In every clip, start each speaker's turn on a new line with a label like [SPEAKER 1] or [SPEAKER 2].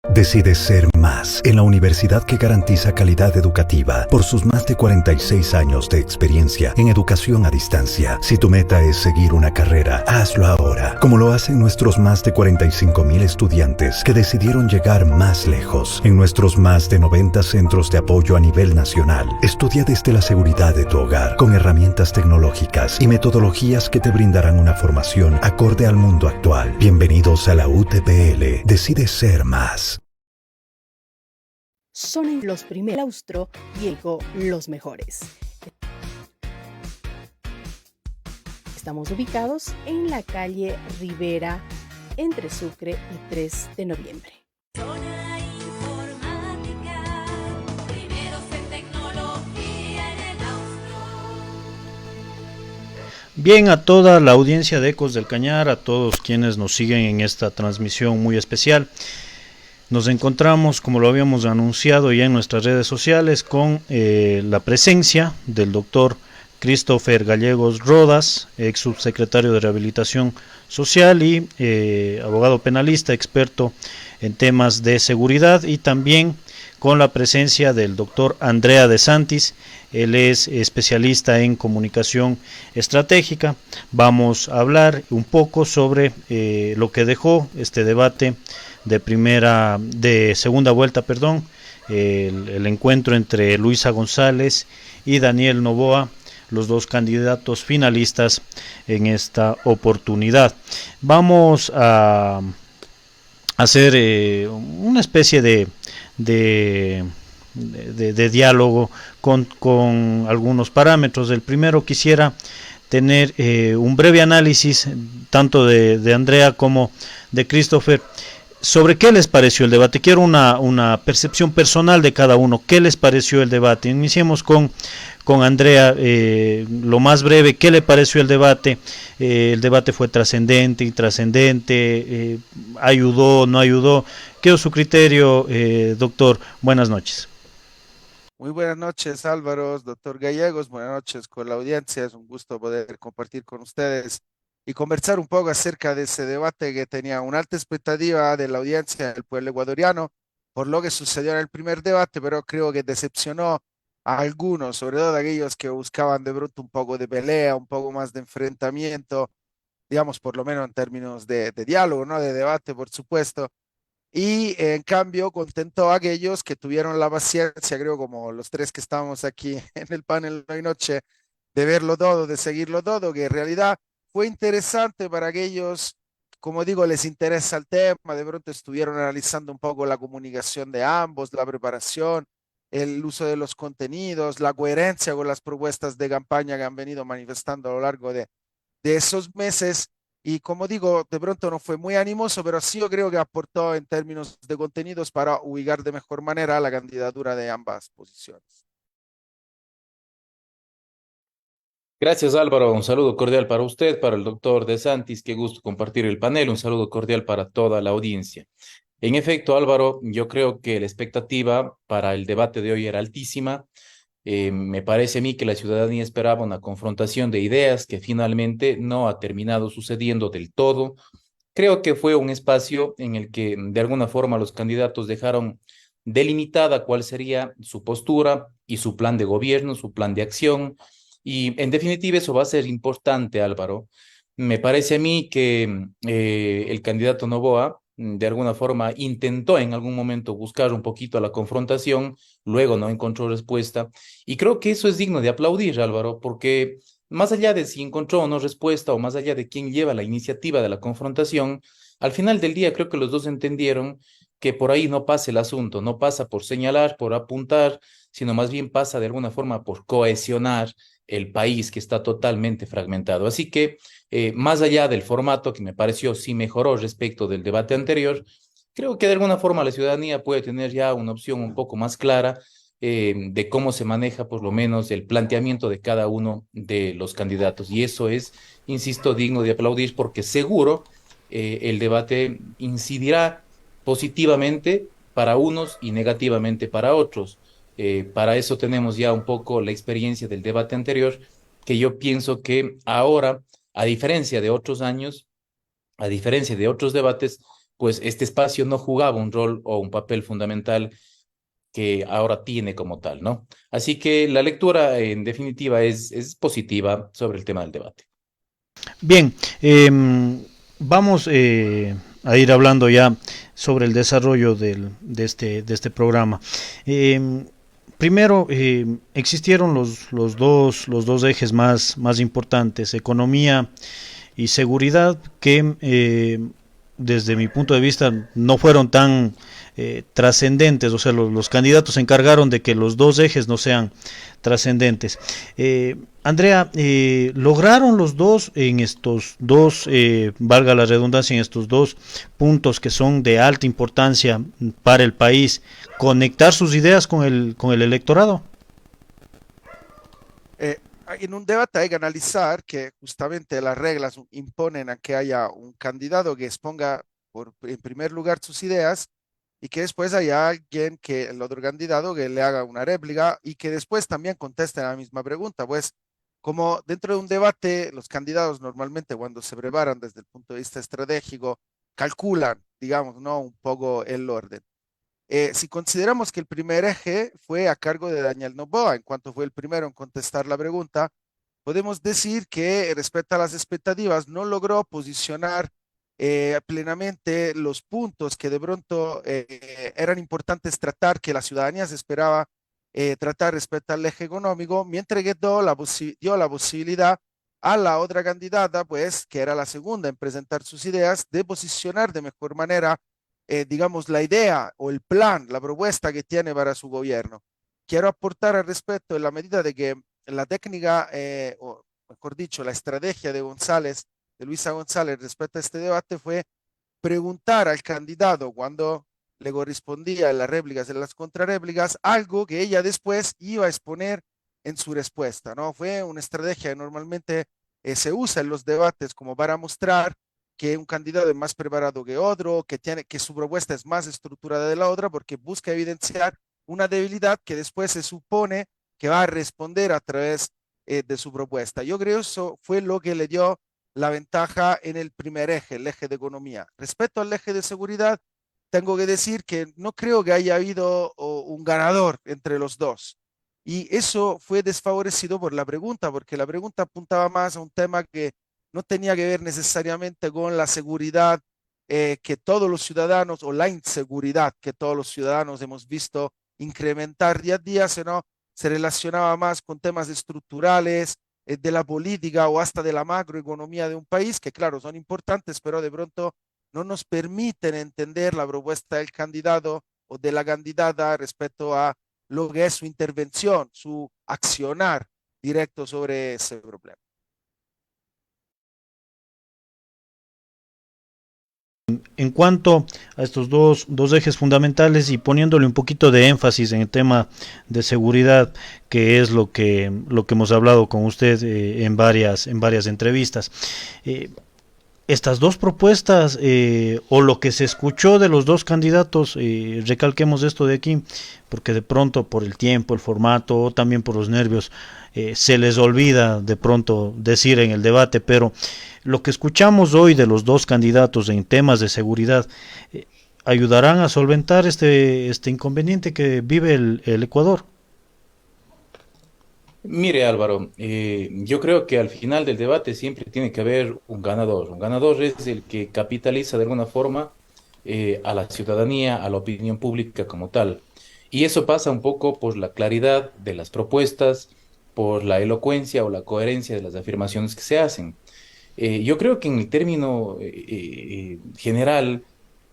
[SPEAKER 1] Decide ser más en la universidad que garantiza calidad educativa por sus más de 46 años de experiencia en educación a distancia. Si tu meta es seguir una carrera, hazlo ahora, como lo hacen nuestros más de 45,000 estudiantes que decidieron llegar más lejos. En nuestros más de 90 centros de apoyo a nivel nacional, estudia desde la seguridad de tu hogar con herramientas tecnológicas y metodologías que te brindarán una formación acorde al mundo actual. Bienvenidos a la UTPL. Decide ser más.
[SPEAKER 2] Son en los primeros claustro y los mejores. Estamos ubicados en la calle Rivera, entre Sucre y 3 de noviembre.
[SPEAKER 3] Zona Informática, primeros en tecnología en el claustro.
[SPEAKER 4] Bien, a toda la audiencia de Ecos del Cañar, a todos quienes nos siguen en esta transmisión muy especial. Nos encontramos, como lo habíamos anunciado ya en nuestras redes sociales, con la presencia del doctor Christopher Gallegos Rodas, ex subsecretario de Rehabilitación Social y abogado penalista, experto en temas de seguridad, y también con la presencia del doctor Andrea De Santis. Él es especialista en comunicación estratégica. Vamos a hablar un poco sobre lo que dejó este debate de segunda vuelta, el encuentro entre Luisa González y Daniel Noboa, los dos candidatos finalistas en esta oportunidad. Vamos a hacer una especie de diálogo con algunos parámetros. El primero, quisiera tener un breve análisis tanto de Andrea como de Christopher sobre qué les pareció el debate. Quiero una percepción personal de cada uno. ¿Qué les pareció el debate? Iniciemos con Andrea, lo más breve. ¿Qué le pareció el debate? El debate fue trascendente, intrascendente, ayudó, no ayudó. ¿Qué es su criterio, doctor? Buenas noches.
[SPEAKER 5] Muy buenas noches, Álvaro, doctor Gallegos. Buenas noches con la audiencia. Es un gusto poder compartir con ustedes y conversar un poco acerca de ese debate que tenía una alta expectativa de la audiencia del pueblo ecuatoriano por lo que sucedió en el primer debate, pero creo que decepcionó a algunos, sobre todo a aquellos que buscaban de pronto un poco de pelea, un poco más de enfrentamiento, digamos, por lo menos en términos de diálogo, ¿no? De debate, por supuesto. Y en cambio, contentó a aquellos que tuvieron la paciencia, creo, como los tres que estábamos aquí en el panel hoy noche, de verlo todo, de seguirlo todo, que en realidad fue interesante para aquellos, como digo, les interesa el tema, de pronto estuvieron analizando un poco la comunicación de ambos, la preparación, el uso de los contenidos, la coherencia con las propuestas de campaña que han venido manifestando a lo largo de esos meses. Y como digo, de pronto no fue muy animoso, pero sí yo creo que aportó en términos de contenidos para ubicar de mejor manera la candidatura de ambas posiciones.
[SPEAKER 6] Gracias, Álvaro. Un saludo cordial para usted, para el doctor De Santis. Qué gusto compartir el panel. Un saludo cordial para toda la audiencia. En efecto, Álvaro, yo creo que la expectativa para el debate de hoy era altísima. Me parece a mí que la ciudadanía esperaba una confrontación de ideas que finalmente no ha terminado sucediendo del todo. Creo que fue un espacio en el que de alguna forma los candidatos dejaron delimitada cuál sería su postura y su plan de gobierno, su plan de acción. Y en definitiva eso va a ser importante, Álvaro. Me parece a mí que el candidato Noboa de alguna forma intentó en algún momento buscar un poquito la confrontación, luego no encontró respuesta. Y creo que eso es digno de aplaudir, Álvaro, porque más allá de si encontró o no respuesta o más allá de quién lleva la iniciativa de la confrontación, al final del día creo que los dos entendieron que por ahí no pasa el asunto, no pasa por señalar, por apuntar, sino más bien pasa de alguna forma por cohesionar el país que está totalmente fragmentado. Así que, más allá del formato que me pareció sí mejoró respecto del debate anterior, creo que de alguna forma la ciudadanía puede tener ya una opción un poco más clara de cómo se maneja por lo menos el planteamiento de cada uno de los candidatos. Y eso es, insisto, digno de aplaudir porque seguro el debate incidirá positivamente para unos y negativamente para otros. Para eso tenemos ya un poco la experiencia del debate anterior, que yo pienso que ahora, a diferencia de otros años, a diferencia de otros debates, pues este espacio no jugaba un rol o un papel fundamental que ahora tiene como tal, ¿no? Así que la lectura, en definitiva, es positiva sobre el tema del debate.
[SPEAKER 4] Bien, vamos a ir hablando ya sobre el desarrollo de este programa. Primero, existieron los dos ejes más importantes, economía y seguridad, que desde mi punto de vista no fueron tan trascendentes, o sea, los candidatos se encargaron de que los dos ejes no sean trascendentes. Andrea, ¿lograron los dos en estos dos, valga la redundancia, en estos dos puntos que son de alta importancia para el país, conectar sus ideas con el electorado?
[SPEAKER 5] En un debate hay que analizar que justamente las reglas imponen a que haya un candidato que exponga en primer lugar sus ideas y que después haya alguien que el otro candidato que le haga una réplica y que después también conteste la misma pregunta. Pues como dentro de un debate, los candidatos normalmente cuando se preparan desde el punto de vista estratégico, calculan, digamos, ¿no? Un poco el orden. Si consideramos que el primer eje fue a cargo de Daniel Noboa, en cuanto fue el primero en contestar la pregunta, podemos decir que respecto a las expectativas no logró posicionar plenamente los puntos que de pronto eran importantes tratar, que la ciudadanía se esperaba tratar respecto al eje económico, mientras que dio la posibilidad a la otra candidata, pues, que era la segunda en presentar sus ideas, de posicionar de mejor manera digamos, la idea o el plan, la propuesta que tiene para su gobierno. Quiero aportar al respecto en la medida de que la técnica, o mejor dicho, la estrategia de González, de Luisa González respecto a este debate fue preguntar al candidato cuando le correspondía en las réplicas, en las contrarréplicas, algo que ella después iba a exponer en su respuesta, ¿no? Fue una estrategia que normalmente se usa en los debates como para mostrar que un candidato es más preparado que otro, que su propuesta es más estructurada de la otra, porque busca evidenciar una debilidad que después se supone que va a responder a través de su propuesta. Yo creo que eso fue lo que le dio la ventaja en el primer eje, el eje de economía. Respecto al eje de seguridad, tengo que decir que no creo que haya habido un ganador entre los dos. Y eso fue desfavorecido por la pregunta, porque la pregunta apuntaba más a un tema que no tenía que ver necesariamente con la seguridad que todos los ciudadanos o la inseguridad que todos los ciudadanos hemos visto incrementar día a día, sino se relacionaba más con temas estructurales, de la política o hasta de la macroeconomía de un país, que claro, son importantes, pero de pronto no nos permiten entender la propuesta del candidato o de la candidata respecto a lo que es su intervención, su accionar directo sobre ese problema.
[SPEAKER 4] En cuanto a estos dos ejes fundamentales y poniéndole un poquito de énfasis en el tema de seguridad, que es lo que hemos hablado con usted en varias entrevistas, estas dos propuestas o lo que se escuchó de los dos candidatos, recalquemos esto de aquí, porque de pronto por el tiempo, el formato o también por los nervios se les olvida de pronto decir en el debate, pero lo que escuchamos hoy de los dos candidatos en temas de seguridad ayudarán a solventar este inconveniente que vive el Ecuador.
[SPEAKER 6] Mire, Álvaro, yo creo que al final del debate siempre tiene que haber un ganador. Un ganador es el que capitaliza de alguna forma a la ciudadanía, a la opinión pública como tal. Y eso pasa un poco por la claridad de las propuestas, por la elocuencia o la coherencia de las afirmaciones que se hacen. Yo creo que en el término general,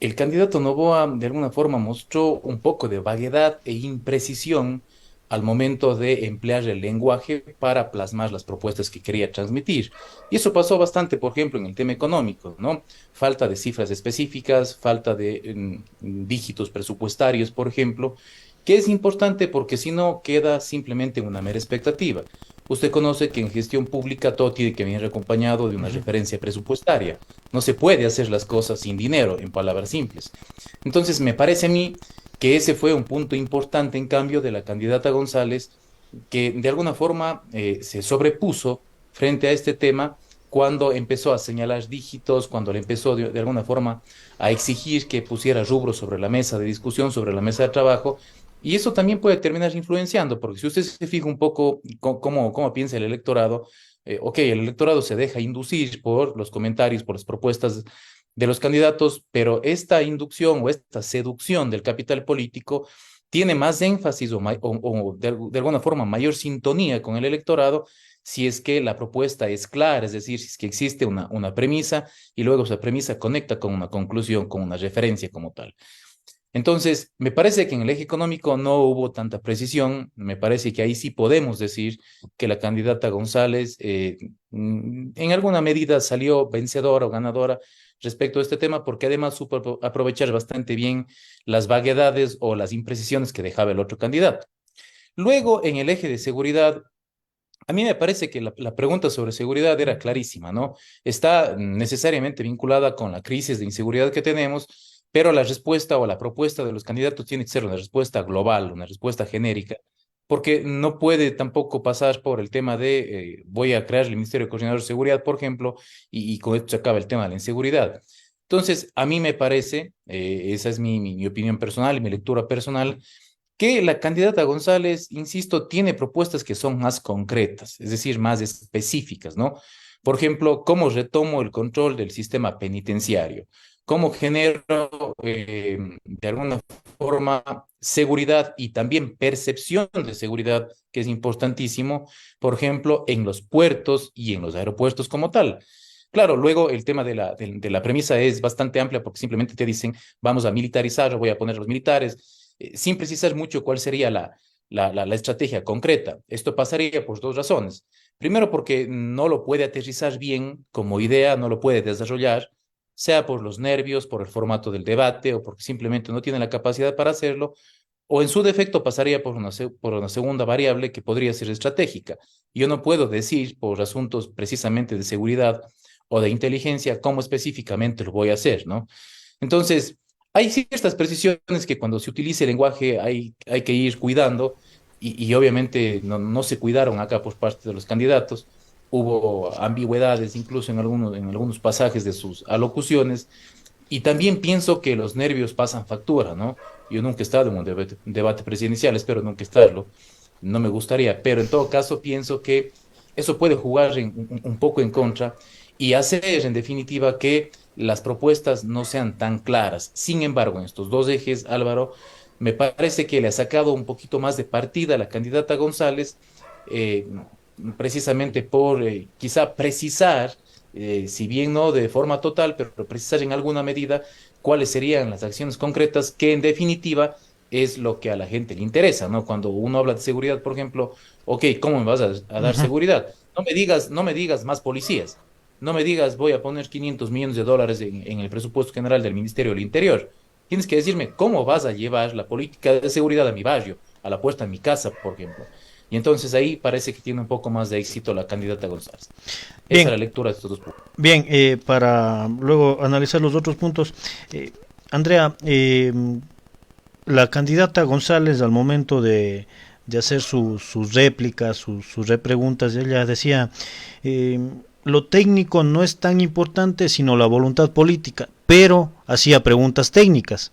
[SPEAKER 6] el candidato Noboa de alguna forma mostró un poco de vaguedad e imprecisión al momento de emplear el lenguaje para plasmar las propuestas que quería transmitir. Y eso pasó bastante, por ejemplo, en el tema económico, ¿no? Falta de cifras específicas, falta de dígitos presupuestarios, por ejemplo, que es importante porque si no queda simplemente una mera expectativa. Usted conoce que en gestión pública todo tiene que venir acompañado de una referencia presupuestaria. No se puede hacer las cosas sin dinero, en palabras simples. Entonces, me parece a mí que ese fue un punto importante, en cambio, de la candidata González, que de alguna forma se sobrepuso frente a este tema cuando empezó a señalar dígitos, cuando le empezó de alguna forma a exigir que pusiera rubros sobre la mesa de discusión, sobre la mesa de trabajo, y eso también puede terminar influenciando, porque si usted se fija un poco cómo piensa el electorado, ok, el electorado se deja inducir por los comentarios, por las propuestas de los candidatos, pero esta inducción o esta seducción del capital político tiene más énfasis o de alguna forma mayor sintonía con el electorado si es que la propuesta es clara, es decir, si es que existe una premisa y luego esa premisa conecta con una conclusión, con una referencia como tal. Entonces, me parece que en el eje económico no hubo tanta precisión, me parece que ahí sí podemos decir que la candidata González en alguna medida salió vencedora o ganadora respecto a este tema, porque además supo aprovechar bastante bien las vaguedades o las imprecisiones que dejaba el otro candidato. Luego, en el eje de seguridad, a mí me parece que la pregunta sobre seguridad era clarísima, ¿no? Está necesariamente vinculada con la crisis de inseguridad que tenemos, pero la respuesta o la propuesta de los candidatos tiene que ser una respuesta global, una respuesta genérica, porque no puede tampoco pasar por el tema de voy a crear el Ministerio de Coordinador de Seguridad, por ejemplo, y con esto se acaba el tema de la inseguridad. Entonces, a mí me parece, esa es mi opinión personal y mi lectura personal, que la candidata González, insisto, tiene propuestas que son más concretas, es decir, más específicas, ¿no? Por ejemplo, ¿cómo retomo el control del sistema penitenciario? ¿Cómo genero, de alguna forma, seguridad y también percepción de seguridad, que es importantísimo, por ejemplo, en los puertos y en los aeropuertos como tal? Claro, luego el tema de la premisa es bastante amplia porque simplemente te dicen, vamos a militarizar, voy a poner a los militares, sin precisar mucho cuál sería la estrategia concreta. Esto pasaría por dos razones. Primero, porque no lo puede aterrizar bien como idea, no lo puede desarrollar, sea por los nervios, por el formato del debate o porque simplemente no tiene la capacidad para hacerlo, o en su defecto pasaría por una segunda variable que podría ser estratégica. Yo no puedo decir por asuntos precisamente de seguridad o de inteligencia cómo específicamente lo voy a hacer, ¿no? Entonces, hay ciertas precisiones que cuando se utilice el lenguaje hay que ir cuidando y obviamente no se cuidaron acá por parte de los candidatos. Hubo ambigüedades incluso en algunos pasajes de sus alocuciones y también pienso que los nervios pasan factura, ¿no? Yo nunca he estado en un debate presidencial, espero nunca estarlo, no me gustaría, pero en todo caso pienso que eso puede jugar un poco en contra y hacer en definitiva que las propuestas no sean tan claras. Sin embargo, en estos dos ejes, Álvaro, me parece que le ha sacado un poquito más de partida a la candidata González, eh, precisamente por quizá precisar, si bien no de forma total, pero precisar en alguna medida cuáles serían las acciones concretas que en definitiva es lo que a la gente le interesa, ¿no? Cuando uno habla de seguridad, por ejemplo, ok, ¿cómo me vas a dar
[SPEAKER 4] Ujú.
[SPEAKER 6] seguridad? No me digas más policías, no me digas voy a poner 500 millones de dólares en el presupuesto general del Ministerio del Interior. Tienes que decirme cómo vas a llevar la política de seguridad a mi barrio, a la puerta de mi casa, por ejemplo. Y entonces ahí parece que tiene un poco más de éxito la candidata González. Esa es
[SPEAKER 4] Bien,
[SPEAKER 6] la lectura de estos dos puntos.
[SPEAKER 4] bien, para luego analizar los otros puntos, eh, Andrea, la candidata González al momento de hacer sus réplicas, sus repreguntas, ella decía, eh, lo técnico no es tan importante sino la voluntad política, pero hacía preguntas técnicas.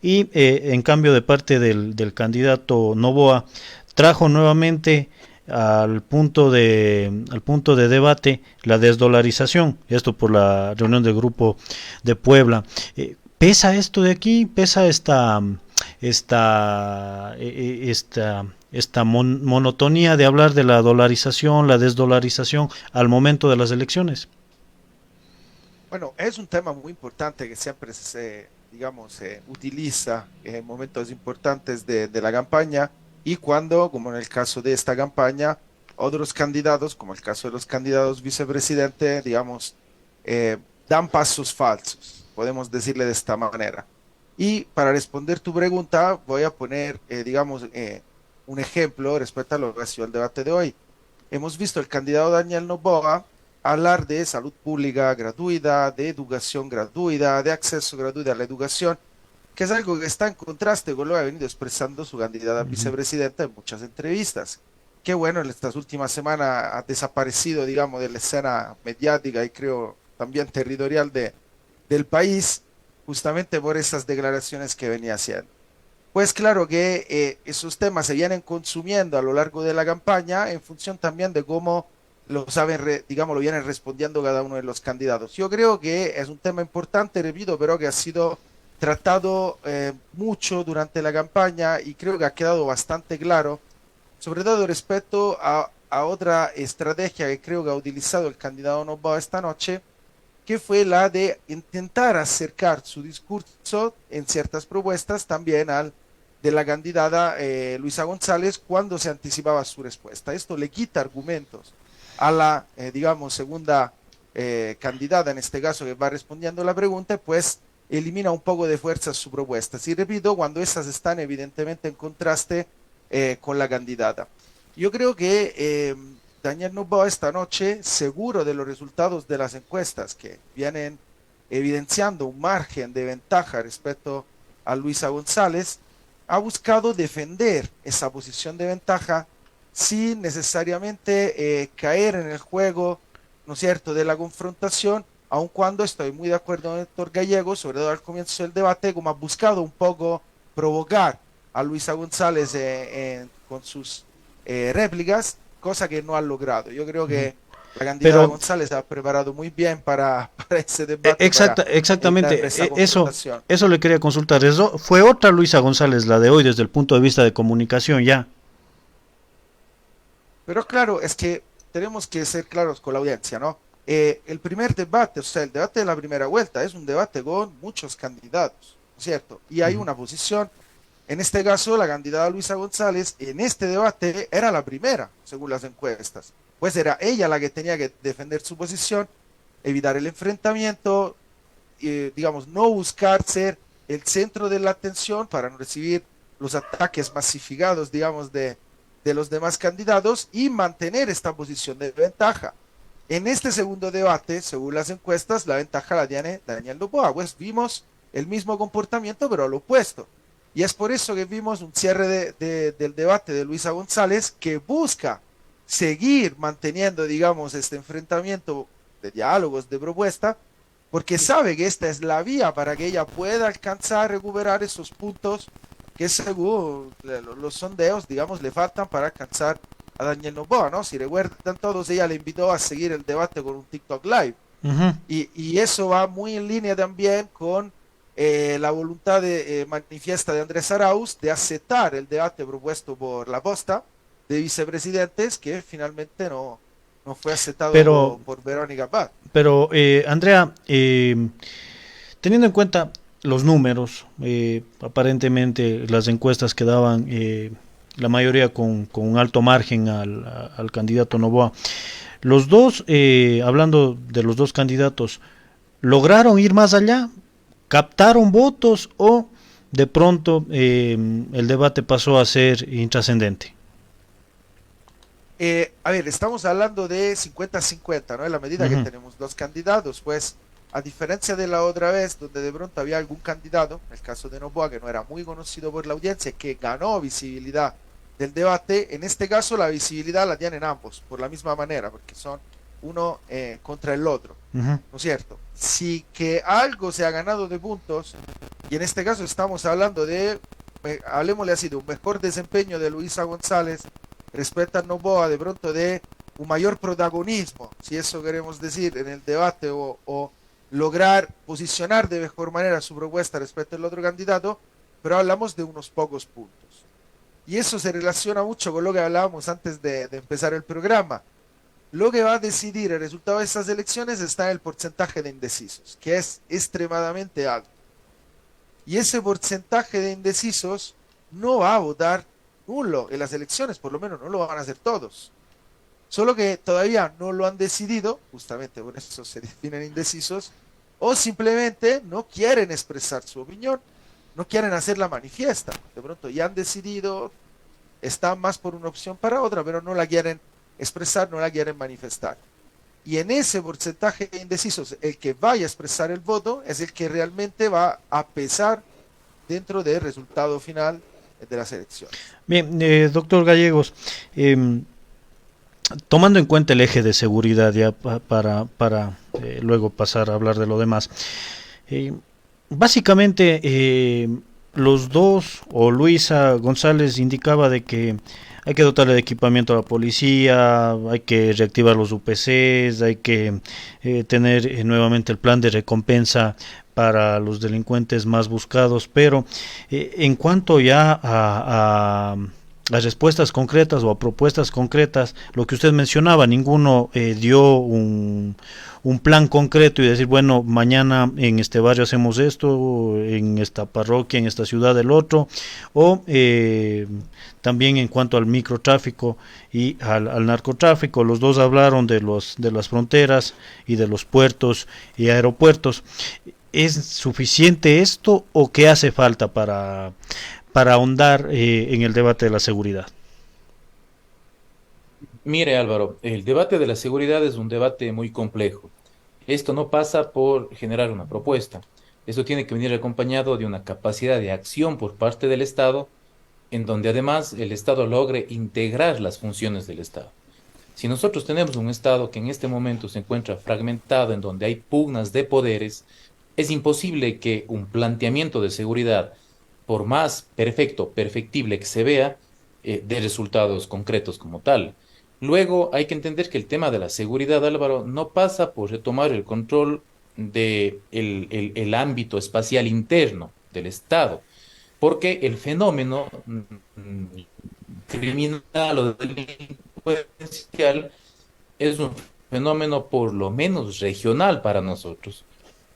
[SPEAKER 4] Y en cambio de parte del candidato Novoa, trajo nuevamente al punto de debate la desdolarización, esto por la reunión del grupo de Puebla. ¿Pesa esto de aquí? ¿Pesa esta monotonía de hablar de la dolarización, la desdolarización al momento de las elecciones?
[SPEAKER 5] Bueno, es un tema muy importante que siempre se, digamos, se utiliza en momentos importantes de la campaña y cuando, como en el caso de esta campaña, otros candidatos, como el caso de los candidatos vicepresidente, digamos, eh, dan pasos falsos, podemos decirle de esta manera. Y para responder tu pregunta, voy a poner, digamos, un ejemplo respecto a lo que ha sido el debate de hoy. Hemos visto al candidato Daniel Noboa hablar de salud pública gratuita, de educación gratuita, de acceso gratuito a la educación, que es algo que está en contraste con lo que ha venido expresando su candidata a
[SPEAKER 4] Ujú.
[SPEAKER 5] vicepresidenta en muchas entrevistas. que bueno, en estas últimas semanas ha desaparecido, digamos, de la escena mediática y creo también territorial del país, justamente por esas declaraciones que venía haciendo. Pues claro que esos temas se vienen consumiendo a lo largo de la campaña en función también de cómo lo saben, digamos, lo vienen respondiendo cada uno de los candidatos. Yo creo que es un tema importante, repito, pero que ha sido tratado mucho durante la campaña y creo que ha quedado bastante claro, sobre todo respecto a otra estrategia que creo que ha utilizado el candidato Noboa esta noche, que fue la de intentar acercar su discurso en ciertas propuestas también al de la candidata Luisa González cuando se anticipaba su respuesta. Esto le quita argumentos a la, digamos, segunda candidata, en este caso, que va respondiendo la pregunta, pues elimina un poco de fuerza su propuesta. Y repito, cuando esas están evidentemente en contraste con la candidata. Yo creo que Daniel Noboa esta noche, seguro de los resultados de las encuestas que vienen evidenciando un margen de ventaja respecto a Luisa González, ha buscado defender esa posición de ventaja sin necesariamente caer en el juego, ¿no es cierto?, de la confrontación, aun cuando estoy muy de acuerdo con el doctor Gallego, sobre todo al comienzo del debate, como ha buscado un poco provocar a Luisa González con sus réplicas, cosa que no han logrado. Yo creo que la candidata
[SPEAKER 4] Pero
[SPEAKER 5] González ha preparado muy bien para ese debate, para
[SPEAKER 4] exactamente,
[SPEAKER 5] evitar esa
[SPEAKER 4] eso,
[SPEAKER 5] confrontación.
[SPEAKER 4] eso le quería consultar. Eso fue otra Luisa González, la de hoy, desde el punto de vista de comunicación ya.
[SPEAKER 5] Pero claro, es que tenemos que ser claros con la audiencia, ¿no? El primer debate, o sea, el debate de la primera vuelta es un debate con muchos candidatos, ¿no es cierto? Y hay una posición, en este caso la candidata Luisa González, en este debate era la primera, según las encuestas. Pues era ella la que tenía que defender su posición, evitar el enfrentamiento, digamos, no buscar ser el centro de la atención para no recibir los ataques masificados, digamos, de los demás candidatos y mantener esta posición de ventaja. En este segundo debate, según las encuestas, la ventaja la tiene Daniel Noboa. Pues vimos el mismo comportamiento, pero al opuesto. Y es por eso que vimos un cierre del debate de Luisa González que busca seguir manteniendo, digamos, este enfrentamiento de diálogos, de propuesta, porque sabe que esta es la vía para que ella pueda alcanzar, recuperar esos puntos que según los sondeos, digamos, le faltan para alcanzar a Daniel Noboa, ¿no? Si recuerdan todos, ella le invitó a seguir el debate con un TikTok Live. Y eso va muy en línea también con la voluntad manifiesta de Andrés Arauz de aceptar el debate propuesto por la posta de vicepresidentes, que finalmente no fue aceptado por Verónica Paz.
[SPEAKER 4] Pero, Andrea, teniendo en cuenta los números, aparentemente las encuestas que daban la mayoría con un alto margen al candidato Noboa, los dos, hablando de los dos candidatos, ¿lograron ir más allá? ¿Captaron votos o de pronto el debate pasó a ser intrascendente?
[SPEAKER 5] A ver, estamos hablando de 50-50, ¿no? En la medida que tenemos dos candidatos, pues a diferencia de la otra vez, donde de pronto había algún candidato, en el caso de Noboa, que no era muy conocido por la audiencia, que ganó visibilidad del debate, en este caso la visibilidad la tienen ambos, por la misma manera, porque son uno contra el otro, ¿no es cierto? Si que algo se ha ganado de puntos, y en este caso estamos hablando de, hablemosle así, de un mejor desempeño de Luisa González respecto a Noboa, de pronto de un mayor protagonismo, si eso queremos decir, en el debate o lograr posicionar de mejor manera su propuesta respecto al otro candidato, pero hablamos de unos pocos puntos. Y eso se relaciona mucho con lo que hablábamos antes de empezar el programa. Lo que va a decidir el resultado de estas elecciones está en el porcentaje de indecisos, que es extremadamente alto. Y ese porcentaje de indecisos no va a votar nulo en las elecciones, por lo menos no lo van a hacer todos. Solo que todavía no lo han decidido, justamente por eso se definen indecisos, o simplemente no quieren expresar su opinión, no quieren hacerla manifiesta. De pronto ya han decidido, están más por una opción para otra, pero no la quieren expresar, no la quieren manifestar. Y en ese porcentaje de indecisos, el que vaya a expresar el voto es el que realmente va a pesar dentro del resultado final de las elecciones.
[SPEAKER 4] Bien, doctor Gallegos, tomando en cuenta el eje de seguridad, ya para luego pasar a hablar de lo demás. Eh, Básicamente, los dos, o Luisa González indicaba de que hay que dotarle de equipamiento a la policía, hay que reactivar los UPCs, hay que tener nuevamente el plan de recompensa para los delincuentes más buscados, pero en cuanto ya a respuestas concretas o a propuestas concretas, lo que usted mencionaba, ninguno dio un plan concreto y decir, bueno, mañana en este barrio hacemos esto, en esta parroquia, en esta ciudad el otro, o también en cuanto al microtráfico y al narcotráfico. Los dos hablaron de las fronteras y de los puertos y aeropuertos. ¿Es suficiente esto o qué hace falta para ahondar en el debate de la seguridad?
[SPEAKER 6] Mire, Álvaro, el debate de la seguridad es un debate muy complejo. Esto no pasa por generar una propuesta. Esto tiene que venir acompañado de una capacidad de acción por parte del Estado, en donde además el Estado logre integrar las funciones del Estado. Si nosotros tenemos un Estado que en este momento se encuentra fragmentado, en donde hay pugnas de poderes, es imposible que un planteamiento de seguridad, por más perfecto, perfectible que se vea, dé resultados concretos como tal. Luego hay que entender que el tema de la seguridad, Álvaro, no pasa por retomar el control de el ámbito espacial interno del Estado, porque el fenómeno criminal o delincuencial es un fenómeno por lo menos regional para nosotros.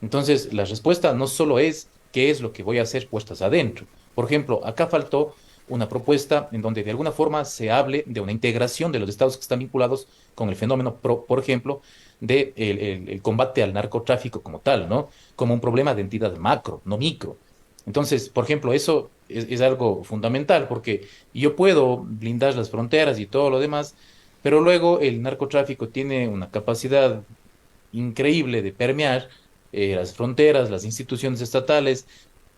[SPEAKER 6] Entonces, la respuesta no solo es qué es lo que voy a hacer puestas adentro. Por ejemplo, acá faltó una propuesta en donde de alguna forma se hable de una integración de los estados que están vinculados con el fenómeno, por ejemplo, de el combate al narcotráfico como tal, ¿no? Como un problema de entidad macro, no micro. Entonces, por ejemplo, eso es algo fundamental porque yo puedo blindar las fronteras y todo lo demás, pero luego el narcotráfico tiene una capacidad increíble de permear las fronteras, las instituciones estatales,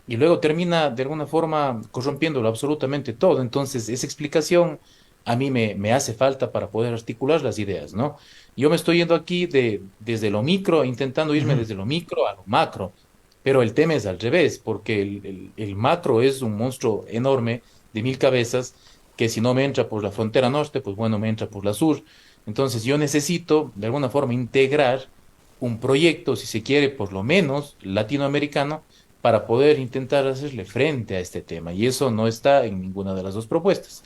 [SPEAKER 6] y luego termina de alguna forma corrompiéndolo absolutamente todo. Entonces, esa explicación a mí me hace falta para poder articular las ideas, ¿no? Yo me estoy yendo aquí desde lo micro, intentando irme
[SPEAKER 4] Ujú.
[SPEAKER 6] desde lo micro a lo macro, pero el tema es al revés, porque el macro es un monstruo enorme de mil cabezas que si no me entra por la frontera norte, pues bueno, me entra por la sur. Entonces yo necesito de alguna forma integrar un proyecto, si se quiere, por lo menos latinoamericano, para poder intentar hacerle frente a este tema. Y eso no está en ninguna de las dos propuestas.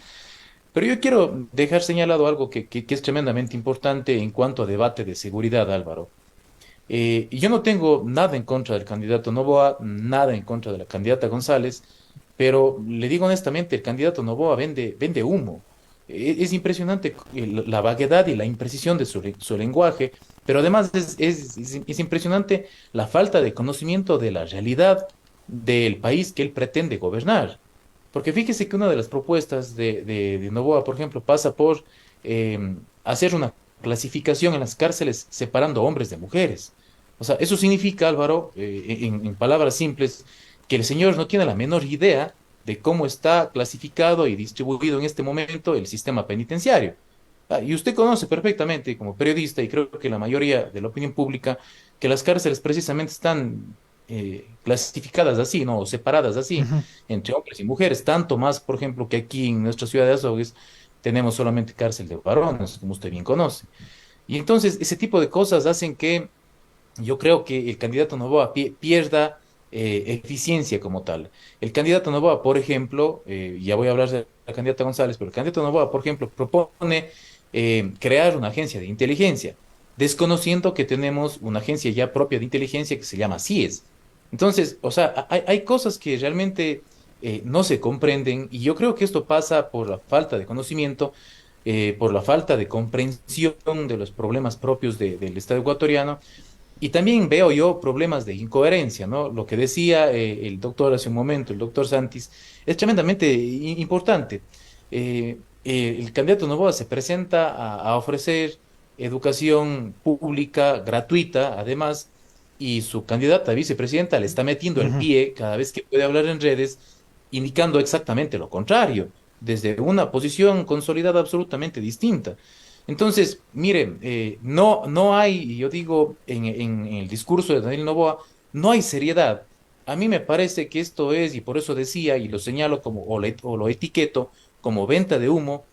[SPEAKER 6] Pero yo quiero dejar señalado algo que es tremendamente importante en cuanto a debate de seguridad, Álvaro. Y yo no tengo nada en contra del candidato Noboa, nada en contra de la candidata González, pero le digo honestamente, el candidato Noboa vende humo. Es impresionante la vaguedad y la imprecisión de su lenguaje, pero además es impresionante la falta de conocimiento de la realidad del país que él pretende gobernar. Porque fíjese que una de las propuestas de Noboa, por ejemplo, pasa por hacer una clasificación en las cárceles separando hombres de mujeres. O sea, eso significa, Álvaro, en palabras simples, que el señor no tiene la menor idea de cómo está clasificado y distribuido en este momento el sistema penitenciario. Y usted conoce perfectamente como periodista, y creo que la mayoría de la opinión pública, que las cárceles precisamente están clasificadas así, ¿no? O separadas así,
[SPEAKER 4] Ujú.
[SPEAKER 6] entre hombres y mujeres, tanto más, por ejemplo, que aquí en nuestra ciudad de Azogues tenemos solamente cárcel de varones, como usted bien conoce. Y entonces ese tipo de cosas hacen que yo creo que el candidato Noboa pierda eficiencia como tal. El candidato Noboa, por ejemplo, ya voy a hablar de la candidata González, pero el candidato Noboa, por ejemplo, propone crear una agencia de inteligencia, desconociendo que tenemos una agencia ya propia de inteligencia que se llama CIES. Entonces, o sea, hay cosas que realmente no se comprenden y yo creo que esto pasa por la falta de conocimiento, por la falta de comprensión de los problemas propios del Estado ecuatoriano y también veo yo problemas de incoherencia, ¿no? Lo que decía el doctor hace un momento, el doctor Santis, es tremendamente importante. El candidato Noboa se presenta a ofrecer educación pública gratuita, además, y su candidata a vicepresidenta le está metiendo el
[SPEAKER 4] Ujú.
[SPEAKER 6] pie cada vez que puede hablar en redes, indicando exactamente lo contrario, desde una posición consolidada absolutamente distinta. Entonces, mire, no hay, yo digo, en el discurso de Daniel Noboa, no hay seriedad. A mí me parece que esto es, y por eso decía, y lo señalo como, o lo etiqueto como venta de humo,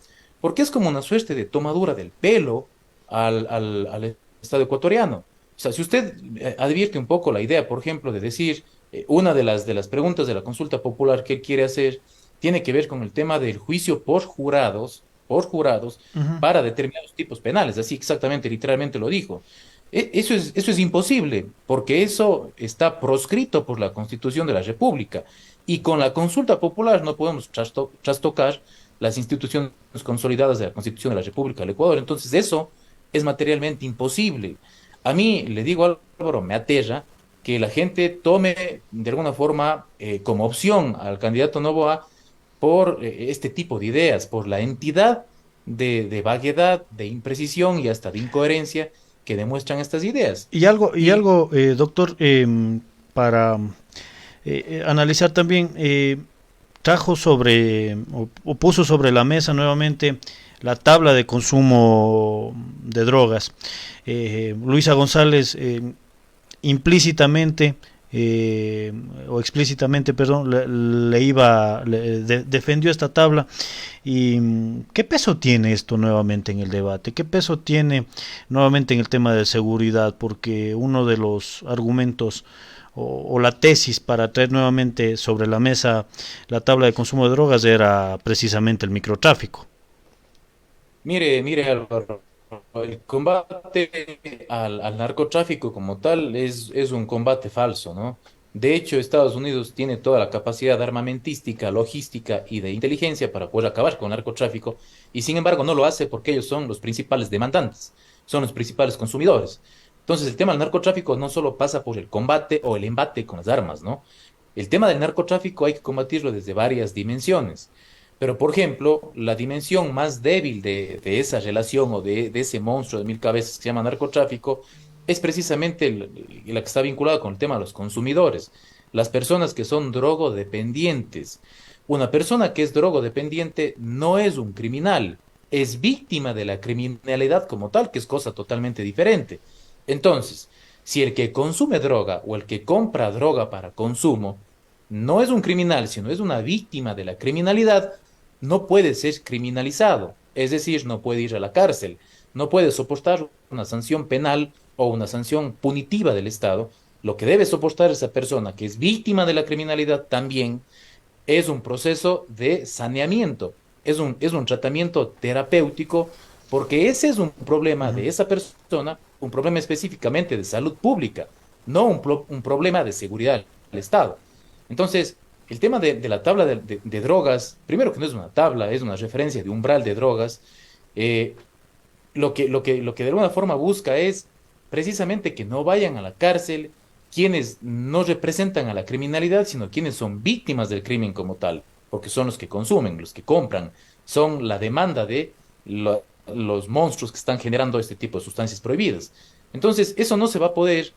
[SPEAKER 6] porque es como una suerte de tomadura del pelo al Estado ecuatoriano. O sea, si usted advierte un poco la idea, por ejemplo, de decir, una de las preguntas de la consulta popular que él quiere hacer tiene que ver con el tema del juicio por jurados,
[SPEAKER 4] Ujú.
[SPEAKER 6] para determinados tipos penales, así exactamente, literalmente lo dijo. Eso es imposible, porque eso está proscrito por la Constitución de la República. Y con la consulta popular no podemos trastocar las instituciones consolidadas de la Constitución de la República del Ecuador. Entonces, eso es materialmente imposible. A mí, le digo, Álvaro, me aterra que la gente tome de alguna forma como opción al candidato Noboa por este tipo de ideas, por la entidad de vaguedad, de imprecisión y hasta de incoherencia que demuestran estas ideas. Y
[SPEAKER 4] Doctor, para analizar también, trajo o puso sobre la mesa nuevamente la tabla de consumo de drogas. Luisa González implícitamente eh, o explícitamente, perdón, defendió esta tabla. ¿Y qué peso tiene esto nuevamente en el debate? ¿Qué peso tiene nuevamente en el tema de seguridad? Porque uno de los argumentos o la tesis para traer nuevamente sobre la mesa la tabla de consumo de drogas era precisamente el microtráfico.
[SPEAKER 6] mire, Álvaro, el combate al narcotráfico como tal es un combate falso, ¿no? De hecho, Estados Unidos tiene toda la capacidad armamentística, logística y de inteligencia para poder acabar con el narcotráfico, y sin embargo no lo hace porque ellos son los principales demandantes, son los principales consumidores. Entonces, el tema del narcotráfico no solo pasa por el combate o el embate con las armas, ¿no? El tema del narcotráfico hay que combatirlo desde varias dimensiones. Pero, por ejemplo, la dimensión más débil de esa relación o de ese monstruo de mil cabezas que se llama narcotráfico es precisamente la que está vinculada con el tema de los consumidores, las personas que son drogodependientes. Una persona que es drogodependiente no es un criminal, es víctima de la criminalidad como tal, que es cosa totalmente diferente. Entonces, si el que consume droga o el que compra droga para consumo no es un criminal, sino es una víctima de la criminalidad, no puede ser criminalizado, es decir, no puede ir a la cárcel, no puede soportar una sanción penal o una sanción punitiva del Estado. Lo que debe soportar esa persona que es víctima de la criminalidad también es un proceso de saneamiento, es un tratamiento terapéutico, porque ese es un problema
[SPEAKER 4] Ujú.
[SPEAKER 6] de esa persona, un problema específicamente de salud pública, no un problema de seguridad del Estado. Entonces, el tema de la tabla de drogas, primero que no es una tabla, es una referencia de umbral de drogas. eh, lo que de alguna forma busca es precisamente que no vayan a la cárcel quienes no representan a la criminalidad, sino quienes son víctimas del crimen como tal, porque son los que consumen, los que compran, son la demanda de los monstruos que están generando este tipo de sustancias prohibidas. Entonces, eso no se va a poder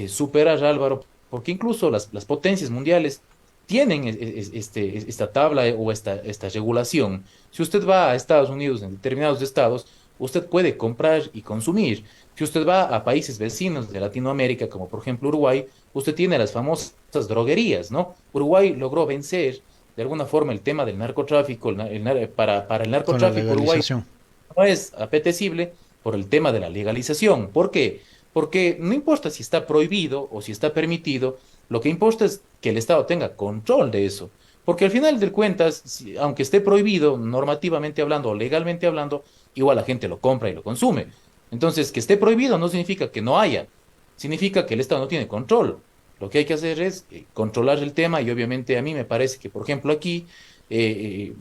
[SPEAKER 6] superar, Álvaro, porque incluso las potencias mundiales tienen esta tabla o esta regulación. Si usted va a Estados Unidos, en determinados estados, usted puede comprar y consumir. Si usted va a países vecinos de Latinoamérica, como por ejemplo Uruguay, usted tiene las famosas droguerías, ¿no? Uruguay logró vencer de alguna forma el tema del narcotráfico. Para el
[SPEAKER 4] Con la
[SPEAKER 6] narcotráfico, Uruguay
[SPEAKER 4] legalización.
[SPEAKER 6] no es apetecible por el tema de la legalización. ¿Por qué? Porque no importa si está prohibido o si está permitido, lo que importa es que el Estado tenga control de eso. Porque al final de cuentas, aunque esté prohibido normativamente hablando o legalmente hablando, igual la gente lo compra y lo consume. Entonces, que esté prohibido no significa que no haya, significa que el Estado no tiene control. Lo que hay que hacer es controlar el tema, y obviamente a mí me parece que, por ejemplo, aquí,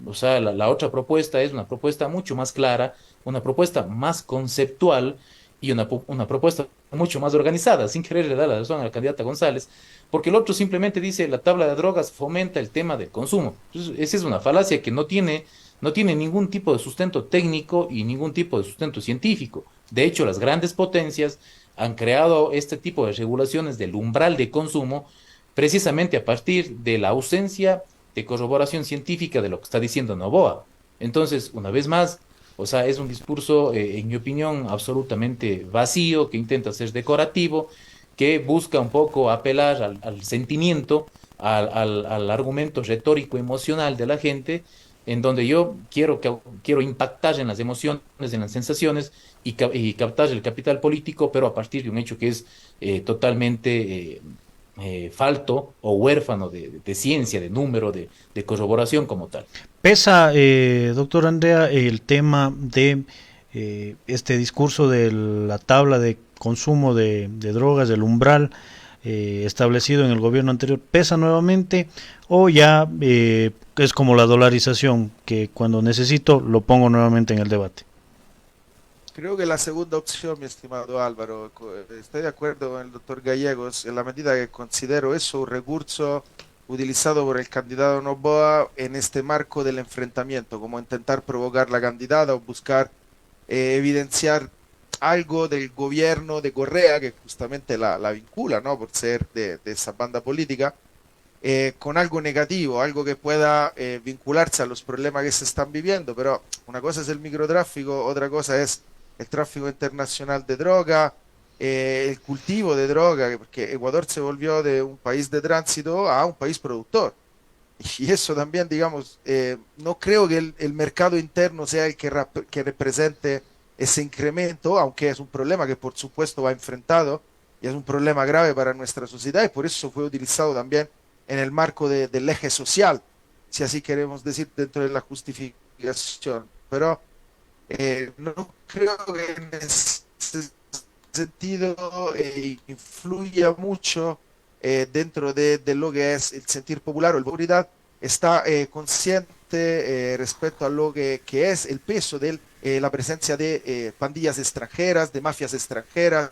[SPEAKER 6] o sea, la otra propuesta es una propuesta mucho más clara, una propuesta más conceptual y una propuesta mucho más organizada, sin quererle dar la razón a la candidata González, porque el otro simplemente dice la tabla de drogas fomenta el tema del consumo. Entonces, esa es una falacia que no tiene ningún tipo de sustento técnico y ningún tipo de sustento científico. De hecho, las grandes potencias han creado este tipo de regulaciones del umbral de consumo precisamente a partir de la ausencia de corroboración científica de lo que está diciendo Novoa. Entonces, una vez más, O sea, es un discurso, en mi opinión, absolutamente vacío, que intenta ser decorativo, que busca un poco apelar al sentimiento, al argumento retórico emocional de la gente, en donde yo quiero impactar en las emociones, en las sensaciones y captar el capital político, pero a partir de un hecho que es totalmente falto o huérfano de ciencia, de número, de corroboración como tal.
[SPEAKER 4] Pesa, doctor Andrea, el tema de este discurso de la tabla de consumo de drogas, del umbral establecido en el gobierno anterior, ¿pesa nuevamente o ya es como la dolarización, que cuando necesito lo pongo nuevamente en el debate?
[SPEAKER 5] Creo que la segunda opción, mi estimado Álvaro, estoy de acuerdo con el doctor Gallegos en la medida que considero eso un recurso utilizado por el candidato Noboa en este marco del enfrentamiento, como intentar provocar la candidata o buscar evidenciar algo del gobierno de Correa, que justamente la vincula, ¿no? Por ser de esa banda política, con algo negativo, algo que pueda vincularse a los problemas que se están viviendo, pero una cosa es el microtráfico, otra cosa es el tráfico internacional de droga, el cultivo de droga, porque Ecuador se volvió de un país de tránsito a un país productor. Y eso también, digamos, no creo que el mercado interno sea el que represente ese incremento, aunque es un problema que por supuesto va enfrentado y es un problema grave para nuestra sociedad y por eso fue utilizado también en el marco del eje social, si así queremos decir, dentro de la justificación. Pero no creo que en ese sentido influya mucho dentro de lo que es el sentir popular o el popular está consciente respecto a lo que es el peso de la presencia de pandillas extranjeras, de mafias extranjeras,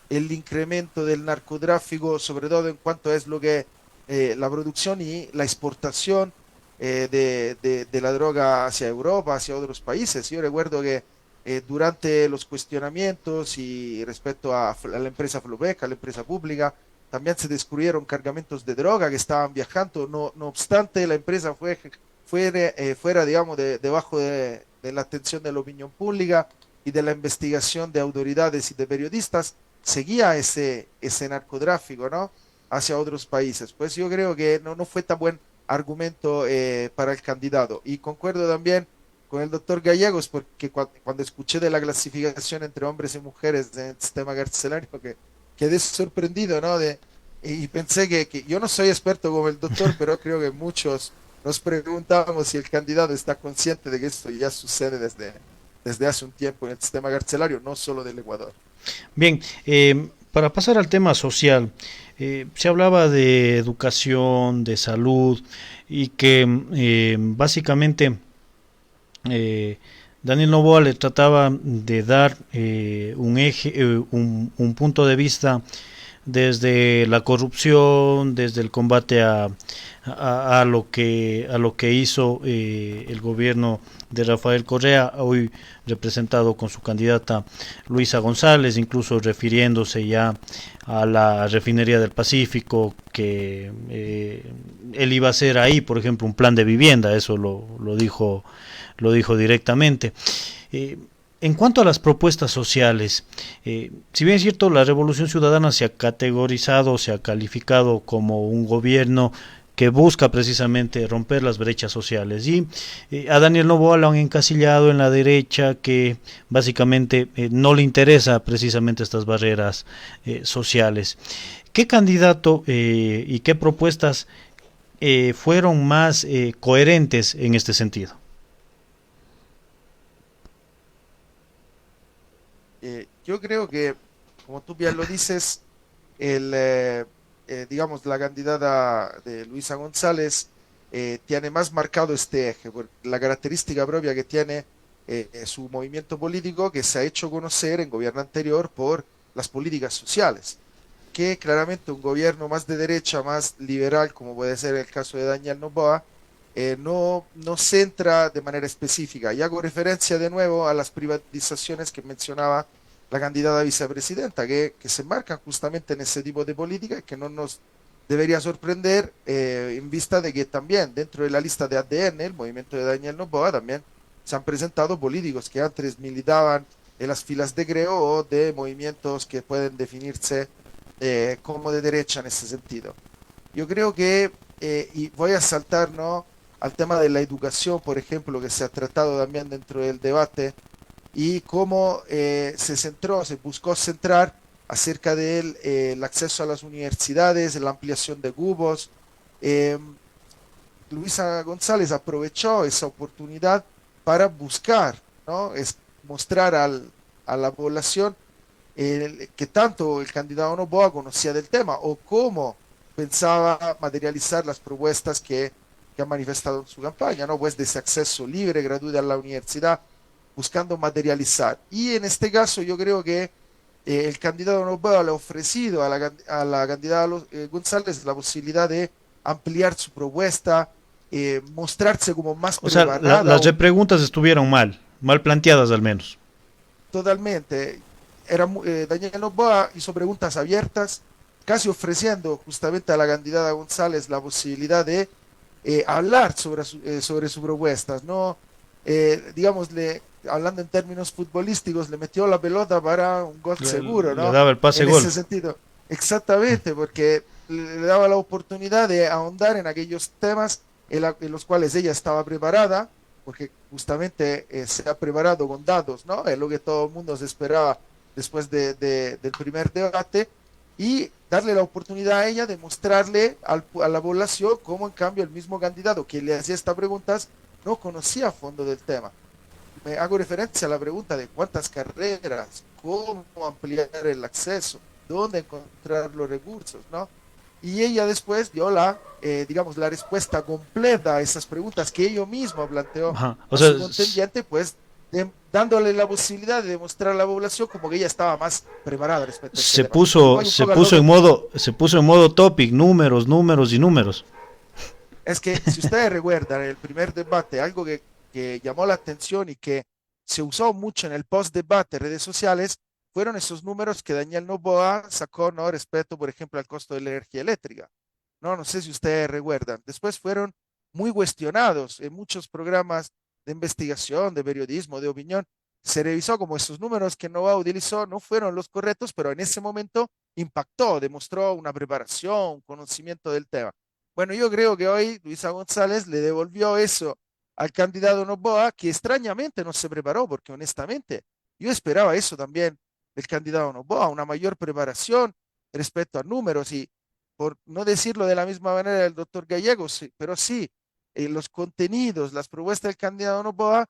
[SPEAKER 5] el incremento del narcotráfico, sobre todo en cuanto es lo que la producción y la exportación de la droga hacia Europa, hacia otros países. Yo recuerdo que durante los cuestionamientos y respecto a la empresa Flobeca, la empresa pública, también se descubrieron cargamentos de droga que estaban viajando. No obstante, la empresa fuera, digamos, debajo de la atención de la opinión pública y de la investigación de autoridades y de periodistas, seguía ese narcotráfico, ¿no? Hacia otros países. Pues yo creo que no fue tan buen argumento para el candidato. Y concuerdo también con el doctor Gallegos, porque cuando escuché de la clasificación entre hombres y mujeres en el sistema carcelario, que quedé sorprendido, ¿no? Y pensé que yo no soy experto como el doctor, pero creo que muchos nos preguntábamos si el candidato está consciente de que esto ya sucede desde hace un tiempo en el sistema carcelario, no solo del Ecuador.
[SPEAKER 4] Bien, para pasar al tema social, se hablaba de educación, de salud y que básicamente eh, Daniel Noboa le trataba de dar un punto de vista desde la corrupción, desde el combate a lo que hizo el gobierno de Rafael Correa, hoy representado con su candidata Luisa González, incluso refiriéndose ya a la refinería del Pacífico, que él iba a hacer ahí, por ejemplo, un plan de vivienda, eso lo dijo directamente. Eh, en cuanto a las propuestas sociales, si bien es cierto, la Revolución Ciudadana se ha categorizado, se ha calificado como un gobierno que busca precisamente romper las brechas sociales y a Daniel Noboa lo han encasillado en la derecha, que básicamente no le interesa precisamente estas barreras sociales. ¿Qué candidato y qué propuestas fueron más coherentes en este sentido?
[SPEAKER 5] Yo creo que, como tú bien lo dices, digamos, la candidata de Luisa González tiene más marcado este eje, por la característica propia que tiene su movimiento político, que se ha hecho conocer en gobierno anterior por las políticas sociales, que claramente un gobierno más de derecha, más liberal, como puede ser el caso de Daniel Noboa, no centra de manera específica. Y hago referencia de nuevo a las privatizaciones que mencionaba la candidata vicepresidenta, que se enmarcan justamente en ese tipo de políticas que no nos debería sorprender en vista de que también dentro de la lista de ADN, el movimiento de Daniel Noboa, también se han presentado políticos que antes militaban en las filas de Greo o de movimientos que pueden definirse como de derecha en ese sentido. Yo creo que, y voy a saltar, ¿no?, al tema de la educación, por ejemplo, que se ha tratado también dentro del debate, y cómo se buscó centrar acerca del el acceso a las universidades, la ampliación de cupos. Eh, Luisa González aprovechó esa oportunidad para buscar, ¿no?, mostrar a la población que tanto el candidato Noboa conocía del tema o cómo pensaba materializar las propuestas que ha manifestado en su campaña, ¿no? Pues de ese acceso libre, gratuito a la universidad, buscando materializar. Y en este caso yo creo que el candidato Noboa le ha ofrecido a la candidata González la posibilidad de ampliar su propuesta, mostrarse como más
[SPEAKER 4] O sea,
[SPEAKER 5] preparada
[SPEAKER 4] las
[SPEAKER 5] o
[SPEAKER 4] repreguntas estuvieron mal planteadas al menos.
[SPEAKER 5] totalmente. Daniel Noboa hizo preguntas abiertas, casi ofreciendo justamente a la candidata González la posibilidad de hablar sobre sus propuestas, ¿no? Digámosle, hablando en términos futbolísticos, le metió la pelota para un gol seguro,
[SPEAKER 4] Le
[SPEAKER 5] ¿no?
[SPEAKER 4] daba el pase
[SPEAKER 5] En
[SPEAKER 4] gol.
[SPEAKER 5] ese sentido, exactamente, porque le daba la oportunidad de ahondar en aquellos temas en los cuales ella estaba preparada, porque justamente se ha preparado con datos, ¿no? Es lo que todo el mundo se esperaba después del primer debate, y darle la oportunidad a ella de mostrarle a la población cómo en cambio el mismo candidato que le hacía estas preguntas no conocía a fondo del tema. Me hago referencia a la pregunta de cuántas carreras, cómo ampliar el acceso, dónde encontrar los recursos, ¿no? Y ella después dio digamos, la respuesta completa a esas preguntas que ella misma planteó
[SPEAKER 4] Ajá. O
[SPEAKER 5] a
[SPEAKER 4] sea,
[SPEAKER 5] su contendiente, pues dándole la posibilidad de demostrar a la población como que ella estaba más preparada respecto a este tema. Y voy un poco al otro,
[SPEAKER 4] se puso en modo topic, números, números y números.
[SPEAKER 5] es que si ustedes recuerdan el primer debate, algo que llamó la atención y que se usó mucho en el post-debate en redes sociales, fueron esos números que Daniel Noboa sacó, ¿no?, respecto, por ejemplo, al costo de la energía eléctrica. No sé si ustedes recuerdan. Después fueron muy cuestionados en muchos programas de investigación, de periodismo, de opinión. Se revisó como esos números que Noboa utilizó no fueron los correctos, pero en ese momento impactó, demostró una preparación, un conocimiento del tema. Bueno, yo creo que hoy Luisa González le devolvió eso al candidato Noboa, que extrañamente no se preparó, porque honestamente yo esperaba eso también del candidato Noboa, una mayor preparación respecto a números y, por no decirlo de la misma manera del doctor Gallegos, sí, pero sí, los contenidos, las propuestas del candidato Noboa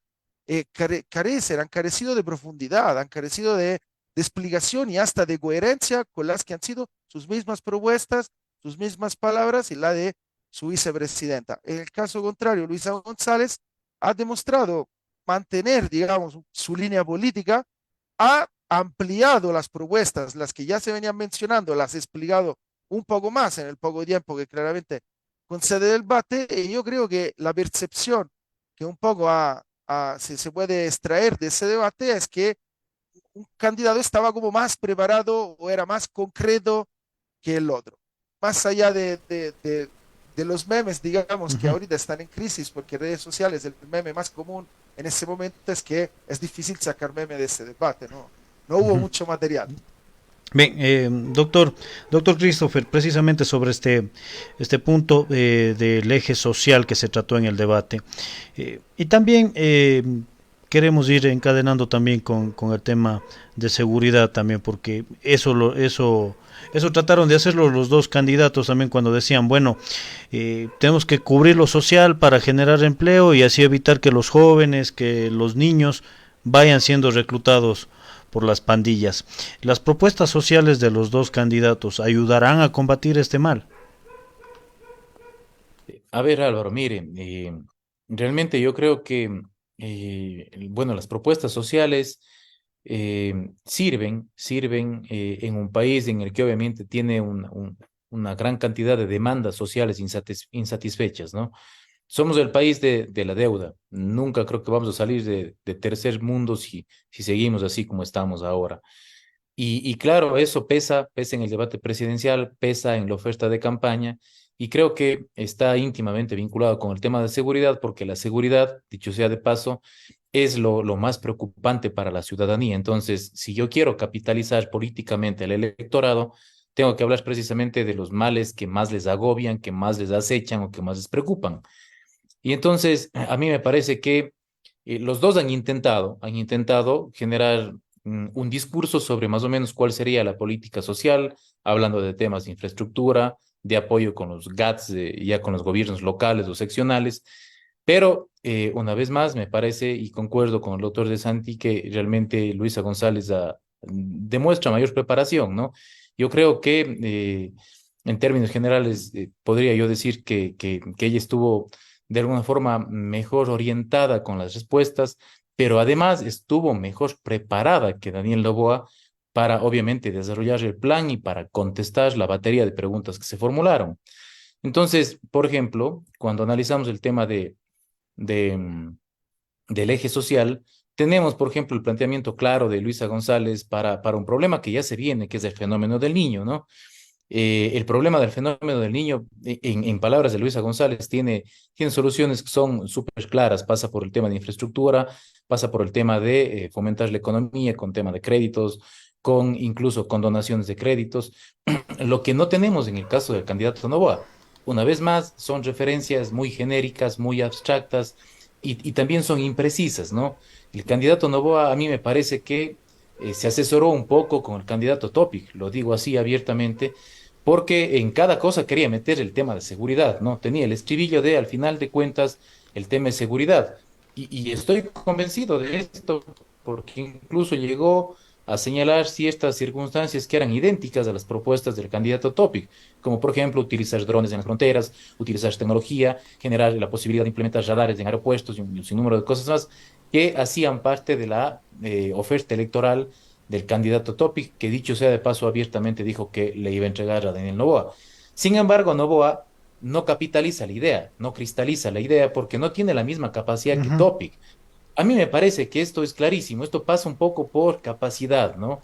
[SPEAKER 5] han carecido de profundidad, han carecido de explicación y hasta de coherencia con las que han sido sus mismas propuestas, sus mismas palabras y la de su vicepresidenta. En el caso contrario, Luisa González ha demostrado mantener, digamos, su línea política, ha ampliado las propuestas, las que ya se venían mencionando, las ha explicado un poco más en el poco tiempo que claramente concede el debate, y yo creo que la percepción que un poco se puede extraer de ese debate es que un candidato estaba como más preparado o era más concreto que el otro. Más allá de los memes, digamos, que
[SPEAKER 4] Ujú.
[SPEAKER 5] ahorita están en crisis, porque redes sociales, el meme más común en ese momento es que es difícil sacar meme de ese debate, ¿no? No hubo
[SPEAKER 4] Ujú.
[SPEAKER 5] mucho material.
[SPEAKER 4] Bien, doctor Christopher, precisamente sobre este punto del eje social que se trató en el debate. Y también queremos ir encadenando también con el tema de seguridad también, porque eso trataron de hacerlo los dos candidatos también cuando decían, bueno, tenemos que cubrir lo social para generar empleo y así evitar que los jóvenes, que los niños vayan siendo reclutados por las pandillas. ¿Las propuestas sociales de los dos candidatos ayudarán a combatir este mal?
[SPEAKER 6] A ver, Álvaro, mire, realmente yo creo que, bueno, las propuestas sociales sirven en un país en el que obviamente tiene una gran cantidad de demandas sociales insatisfechas, ¿no? Somos el país de la deuda. Nunca creo que vamos a salir de tercer mundo si seguimos así como estamos ahora. Y claro, eso pesa en el debate presidencial, pesa en la oferta de campaña, y creo que está íntimamente vinculado con el tema de seguridad, porque la seguridad, dicho sea de paso, es lo más preocupante para la ciudadanía. Entonces, si yo quiero capitalizar políticamente al electorado, tengo que hablar precisamente de los males que más les agobian, que más les acechan o que más les preocupan. Y entonces, a mí me parece que los dos han intentado generar un discurso sobre más o menos cuál sería la política social, hablando de temas de infraestructura, de apoyo con los GATS, ya con los gobiernos locales o seccionales, pero una vez más me parece y concuerdo con el doctor De Santi que realmente Luisa González demuestra mayor preparación, ¿no? Yo creo que en términos generales podría yo decir que ella estuvo de alguna forma mejor orientada con las respuestas, pero además estuvo mejor preparada que Daniel Noboa para obviamente desarrollar el plan y para contestar la batería de preguntas que se formularon. Entonces, por ejemplo, cuando analizamos el tema de, mm, del eje social, tenemos, por ejemplo, el planteamiento claro de Luisa González para un problema que ya se viene, que es el fenómeno del niño, ¿no? El problema del fenómeno del niño, en palabras de Luisa González, tiene soluciones que son súper claras. Pasa por el tema de infraestructura, pasa por el tema de fomentar la economía con tema de créditos, con incluso con donaciones de créditos. Lo que no tenemos en el caso del candidato Noboa, una vez más, son referencias muy genéricas, muy abstractas y también son imprecisas, ¿no? El candidato Noboa a mí me parece que se asesoró un poco con el candidato Topic, lo digo así abiertamente, porque en cada cosa quería meter el tema de seguridad, ¿no? Tenía el estribillo de, al final de cuentas, el tema de seguridad. Y estoy convencido de esto, porque incluso llegó a señalar ciertas circunstancias que eran idénticas a las propuestas del candidato Topic, como por ejemplo utilizar drones en las fronteras, utilizar tecnología, generar la posibilidad de implementar radares en aeropuertos y un sinnúmero de cosas más que hacían parte de la oferta electoral del candidato Topic, que dicho sea de paso abiertamente dijo que le iba a entregar a Daniel Noboa. Sin embargo, Noboa no capitaliza la idea, no cristaliza la idea porque no tiene la misma capacidad que
[SPEAKER 4] Ujú.
[SPEAKER 6] Topic. A mí me parece que esto es clarísimo, esto pasa un poco por capacidad, ¿no?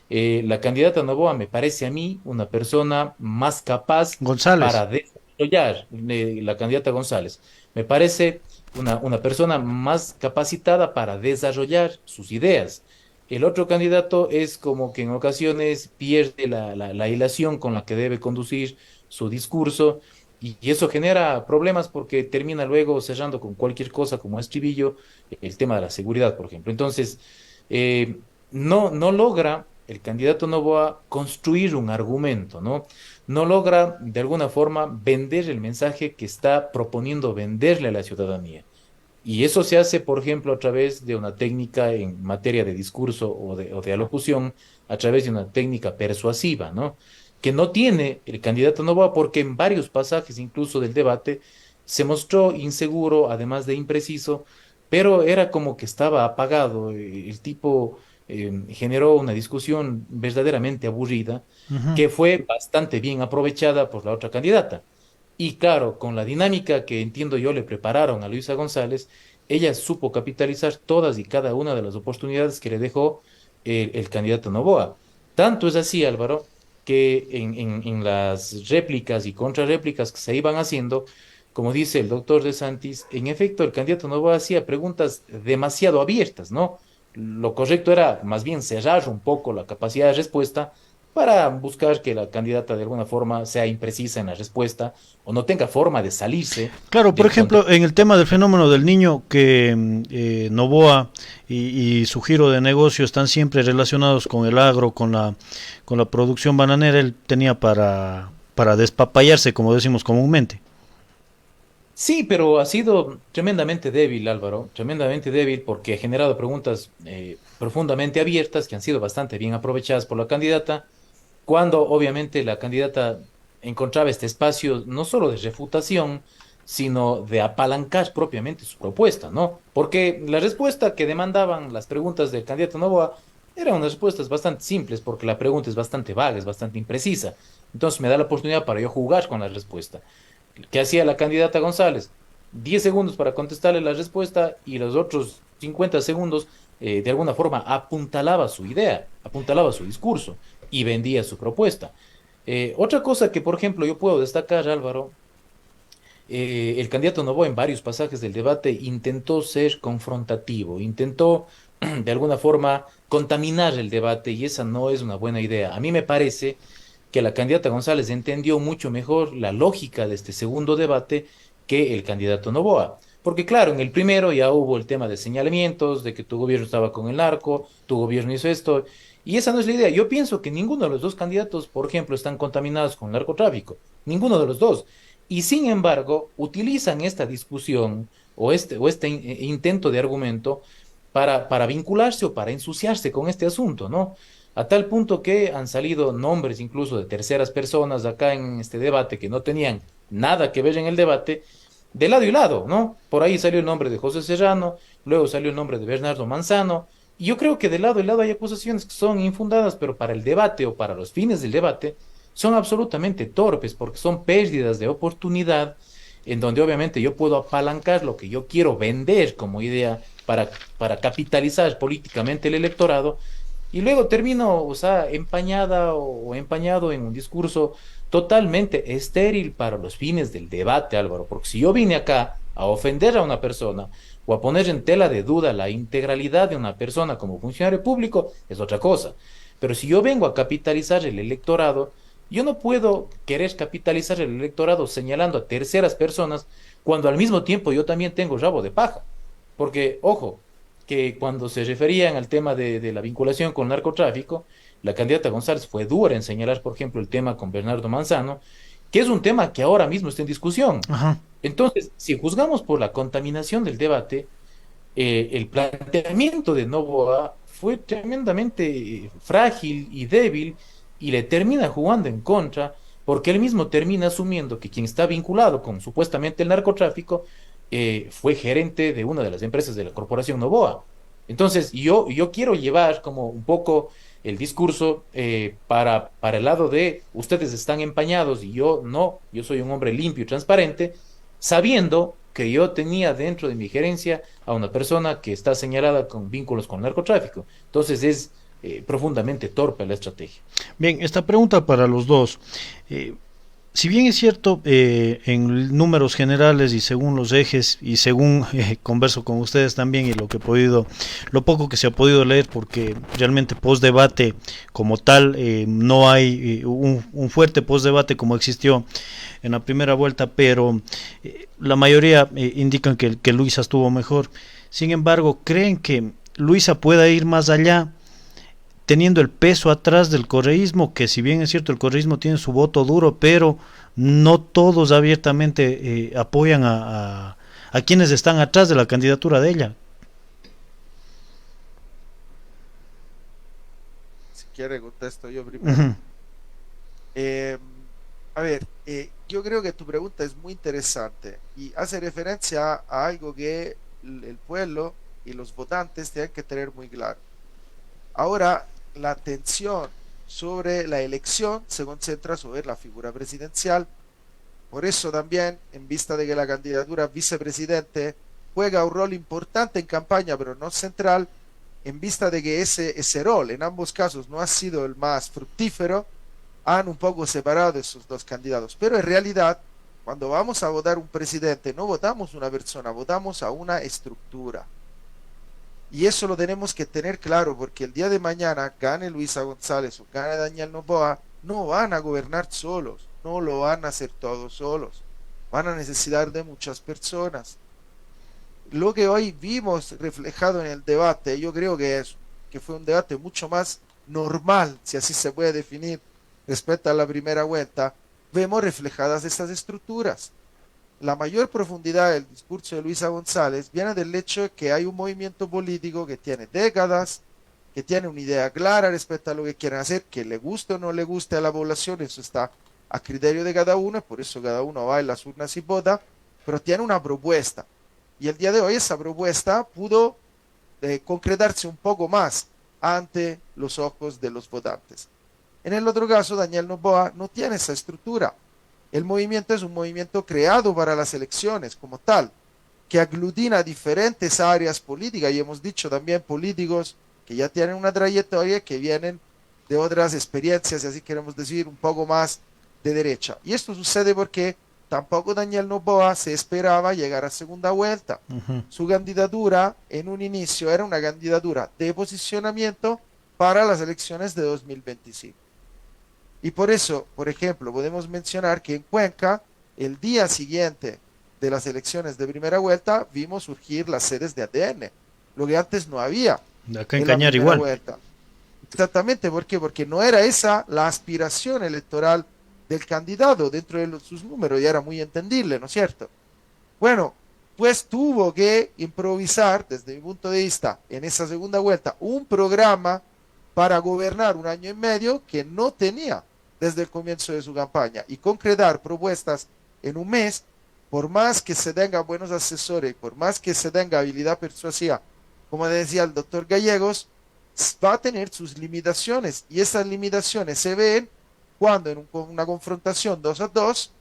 [SPEAKER 6] La candidata Noboa me parece a mí una persona más capaz
[SPEAKER 4] González.
[SPEAKER 6] para desarrollar, la candidata González, me parece una persona más capacitada para desarrollar sus ideas. El otro candidato es como que en ocasiones pierde la hilación con la que debe conducir su discurso y eso genera problemas porque termina luego cerrando con cualquier cosa como estribillo el tema de la seguridad, por ejemplo. Entonces, no logra el candidato Noboa construir un argumento, ¿no? No logra de alguna forma vender el mensaje que está proponiendo venderle a la ciudadanía. Y eso se hace, por ejemplo, a través de una técnica en materia de discurso o de alocución, a través de una técnica persuasiva, ¿no? Que no tiene el candidato Noboa porque en varios pasajes, incluso del debate, se mostró inseguro, además de impreciso, pero era como que estaba apagado. El tipo generó una discusión verdaderamente aburrida,
[SPEAKER 4] Ujú.
[SPEAKER 6] que fue bastante bien aprovechada por la otra candidata. Y claro, con la dinámica que entiendo yo le prepararon a Luisa González, ella supo capitalizar todas y cada una de las oportunidades que le dejó el candidato Noboa. Tanto es así, Álvaro, que en las réplicas y contrarréplicas que se iban haciendo, como dice el doctor De Santis, en efecto el candidato Noboa hacía preguntas demasiado abiertas, ¿no? Lo correcto era más bien cerrar un poco la capacidad de respuesta para buscar que la candidata de alguna forma sea imprecisa en la respuesta o no tenga forma de salirse
[SPEAKER 4] Claro, por
[SPEAKER 6] del
[SPEAKER 4] ejemplo,
[SPEAKER 6] contexto.
[SPEAKER 4] en el tema del fenómeno del niño, que Novoa y su giro de negocio están siempre relacionados con el agro, con la producción bananera, él tenía para despapallarse, como decimos comúnmente.
[SPEAKER 6] Sí, pero ha sido tremendamente débil, Álvaro, tremendamente débil porque ha generado preguntas profundamente abiertas que han sido bastante bien aprovechadas por la candidata, cuando obviamente la candidata encontraba este espacio no solo de refutación, sino de apalancar propiamente su propuesta, ¿no? Porque la respuesta que demandaban las preguntas del candidato Novoa eran unas respuestas bastante simples, porque la pregunta es bastante vaga, es bastante imprecisa. Entonces me da la oportunidad para yo jugar con la respuesta. ¿Qué hacía la candidata González? 10 segundos para contestarle la respuesta y los otros 50 segundos de alguna forma apuntalaba su idea, apuntalaba su discurso y vendía su propuesta. Otra cosa que, por ejemplo, yo puedo destacar, Álvaro, el candidato Noboa en varios pasajes del debate intentó ser confrontativo, intentó de alguna forma contaminar el debate y esa no es una buena idea. A mí me parece que la candidata González entendió mucho mejor la lógica de este segundo debate que el candidato Noboa. Porque claro, en el primero ya hubo el tema de señalamientos, de que tu gobierno estaba con el narco, tu gobierno hizo esto, y esa no es la idea. Yo pienso que ninguno de los dos candidatos, por ejemplo, están contaminados con narcotráfico, ninguno de los dos. Y sin embargo, utilizan esta discusión o este intento de argumento para vincularse o para ensuciarse con este asunto, ¿no? A tal punto que han salido nombres incluso de terceras personas acá en este debate que no tenían nada que ver en el debate, de lado y lado, ¿no? Por ahí salió el nombre de José Serrano, luego salió el nombre de Bernardo Manzano, y yo creo que de lado y lado hay acusaciones que son infundadas, pero para el debate o para los fines del debate son absolutamente torpes porque son pérdidas de oportunidad en donde obviamente yo puedo apalancar lo que yo quiero vender como idea para capitalizar políticamente el electorado y luego termino, o sea, empañada o empañado en un discurso totalmente estéril para los fines del debate, Álvaro, porque si yo vine acá a ofender a una persona o a poner en tela de duda la integralidad de una persona como funcionario público, es otra cosa. Pero si yo vengo a capitalizar el electorado, yo no puedo querer capitalizar el electorado señalando a terceras personas cuando al mismo tiempo yo también tengo rabo de paja. Porque, ojo, que cuando se referían al tema de la vinculación con el narcotráfico, la candidata González fue dura en señalar, por ejemplo, el tema con Bernardo Manzano, que es un tema que ahora mismo está en discusión.
[SPEAKER 4] Ajá.
[SPEAKER 6] Entonces, si juzgamos por la contaminación del debate, el planteamiento de Novoa fue tremendamente frágil y débil y le termina jugando en contra porque él mismo termina asumiendo que quien está vinculado con supuestamente el narcotráfico fue gerente de una de las empresas de la corporación Novoa. Entonces, yo quiero llevar como un poco el discurso para el lado de ustedes están empañados y yo no, yo soy un hombre limpio y transparente, sabiendo que yo tenía dentro de mi gerencia a una persona que está señalada con vínculos con el narcotráfico. Entonces es profundamente torpe la estrategia.
[SPEAKER 4] Bien, esta pregunta para los dos. Eh, si bien es cierto, en números generales y según los ejes y según converso con ustedes también y lo que he podido, lo poco que se ha podido leer, porque realmente post debate como tal no hay un fuerte post debate como existió en la primera vuelta, pero la mayoría indican que Luisa estuvo mejor. Sin embargo, creen que Luisa pueda ir más allá teniendo el peso atrás del correísmo, que si bien es cierto el correísmo tiene su voto duro, pero no todos abiertamente apoyan a quienes están atrás de la candidatura de ella.
[SPEAKER 5] Si quiere, contesto yo primero.
[SPEAKER 4] Uh-huh.
[SPEAKER 5] Eh, a ver, yo creo que tu pregunta es muy interesante y hace referencia a algo que el pueblo y los votantes tienen que tener muy claro. Ahora, la atención sobre la elección se concentra sobre la figura presidencial. Por eso también, en vista de que la candidatura a vicepresidente juega un rol importante en campaña, pero no central, en vista de que ese rol en ambos casos no ha sido el más fructífero, han un poco separado esos dos candidatos. Pero en realidad, cuando vamos a votar un presidente, no votamos una persona, votamos a una estructura. Y eso lo tenemos que tener claro, porque el día de mañana, gane Luisa González o gane Daniel Noboa, no van a gobernar solos, no lo van a hacer todos solos, van a necesitar de muchas personas. Lo que hoy vimos reflejado en el debate, yo creo que fue un debate mucho más normal, si así se puede definir, respecto a la primera vuelta, vemos reflejadas estas estructuras. La mayor profundidad del discurso de Luisa González viene del hecho de que hay un movimiento político que tiene décadas, que tiene una idea clara respecto a lo que quieren hacer, que le guste o no le guste a la población, eso está a criterio de cada uno, por eso cada uno va en las urnas y vota, pero tiene una propuesta. Y el día de hoy esa propuesta pudo concretarse un poco más ante los ojos de los votantes. En el otro caso, Daniel Noboa no tiene esa estructura. El movimiento es un movimiento creado para las elecciones como tal, que aglutina diferentes áreas políticas y hemos dicho también políticos que ya tienen una trayectoria, que vienen de otras experiencias, y así queremos decir un poco más de derecha. Y esto sucede porque tampoco Daniel Noboa se esperaba llegar a segunda vuelta.
[SPEAKER 4] Ujú.
[SPEAKER 5] Su candidatura en un inicio era una candidatura de posicionamiento para las elecciones de 2025. Y por eso, por ejemplo, podemos mencionar que en Cuenca, el día siguiente de las elecciones de primera vuelta, vimos surgir las sedes de ADN, lo que antes no había
[SPEAKER 4] Acá en
[SPEAKER 5] en la
[SPEAKER 4] Cañar
[SPEAKER 5] primera
[SPEAKER 4] igual.
[SPEAKER 5] vuelta. Exactamente, ¿por qué? Porque no era esa la aspiración electoral del candidato dentro de sus números, y era muy entendible, ¿no es cierto? Bueno, pues tuvo que improvisar, desde mi punto de vista, en esa segunda vuelta, un programa para gobernar un año y medio que no tenía desde el comienzo de su campaña y concretar propuestas en un mes, por más que se tenga buenos asesores, por más que se tenga habilidad persuasiva, como decía el doctor Gallegos, va a tener sus limitaciones y esas limitaciones se ven cuando en una confrontación 2 a 2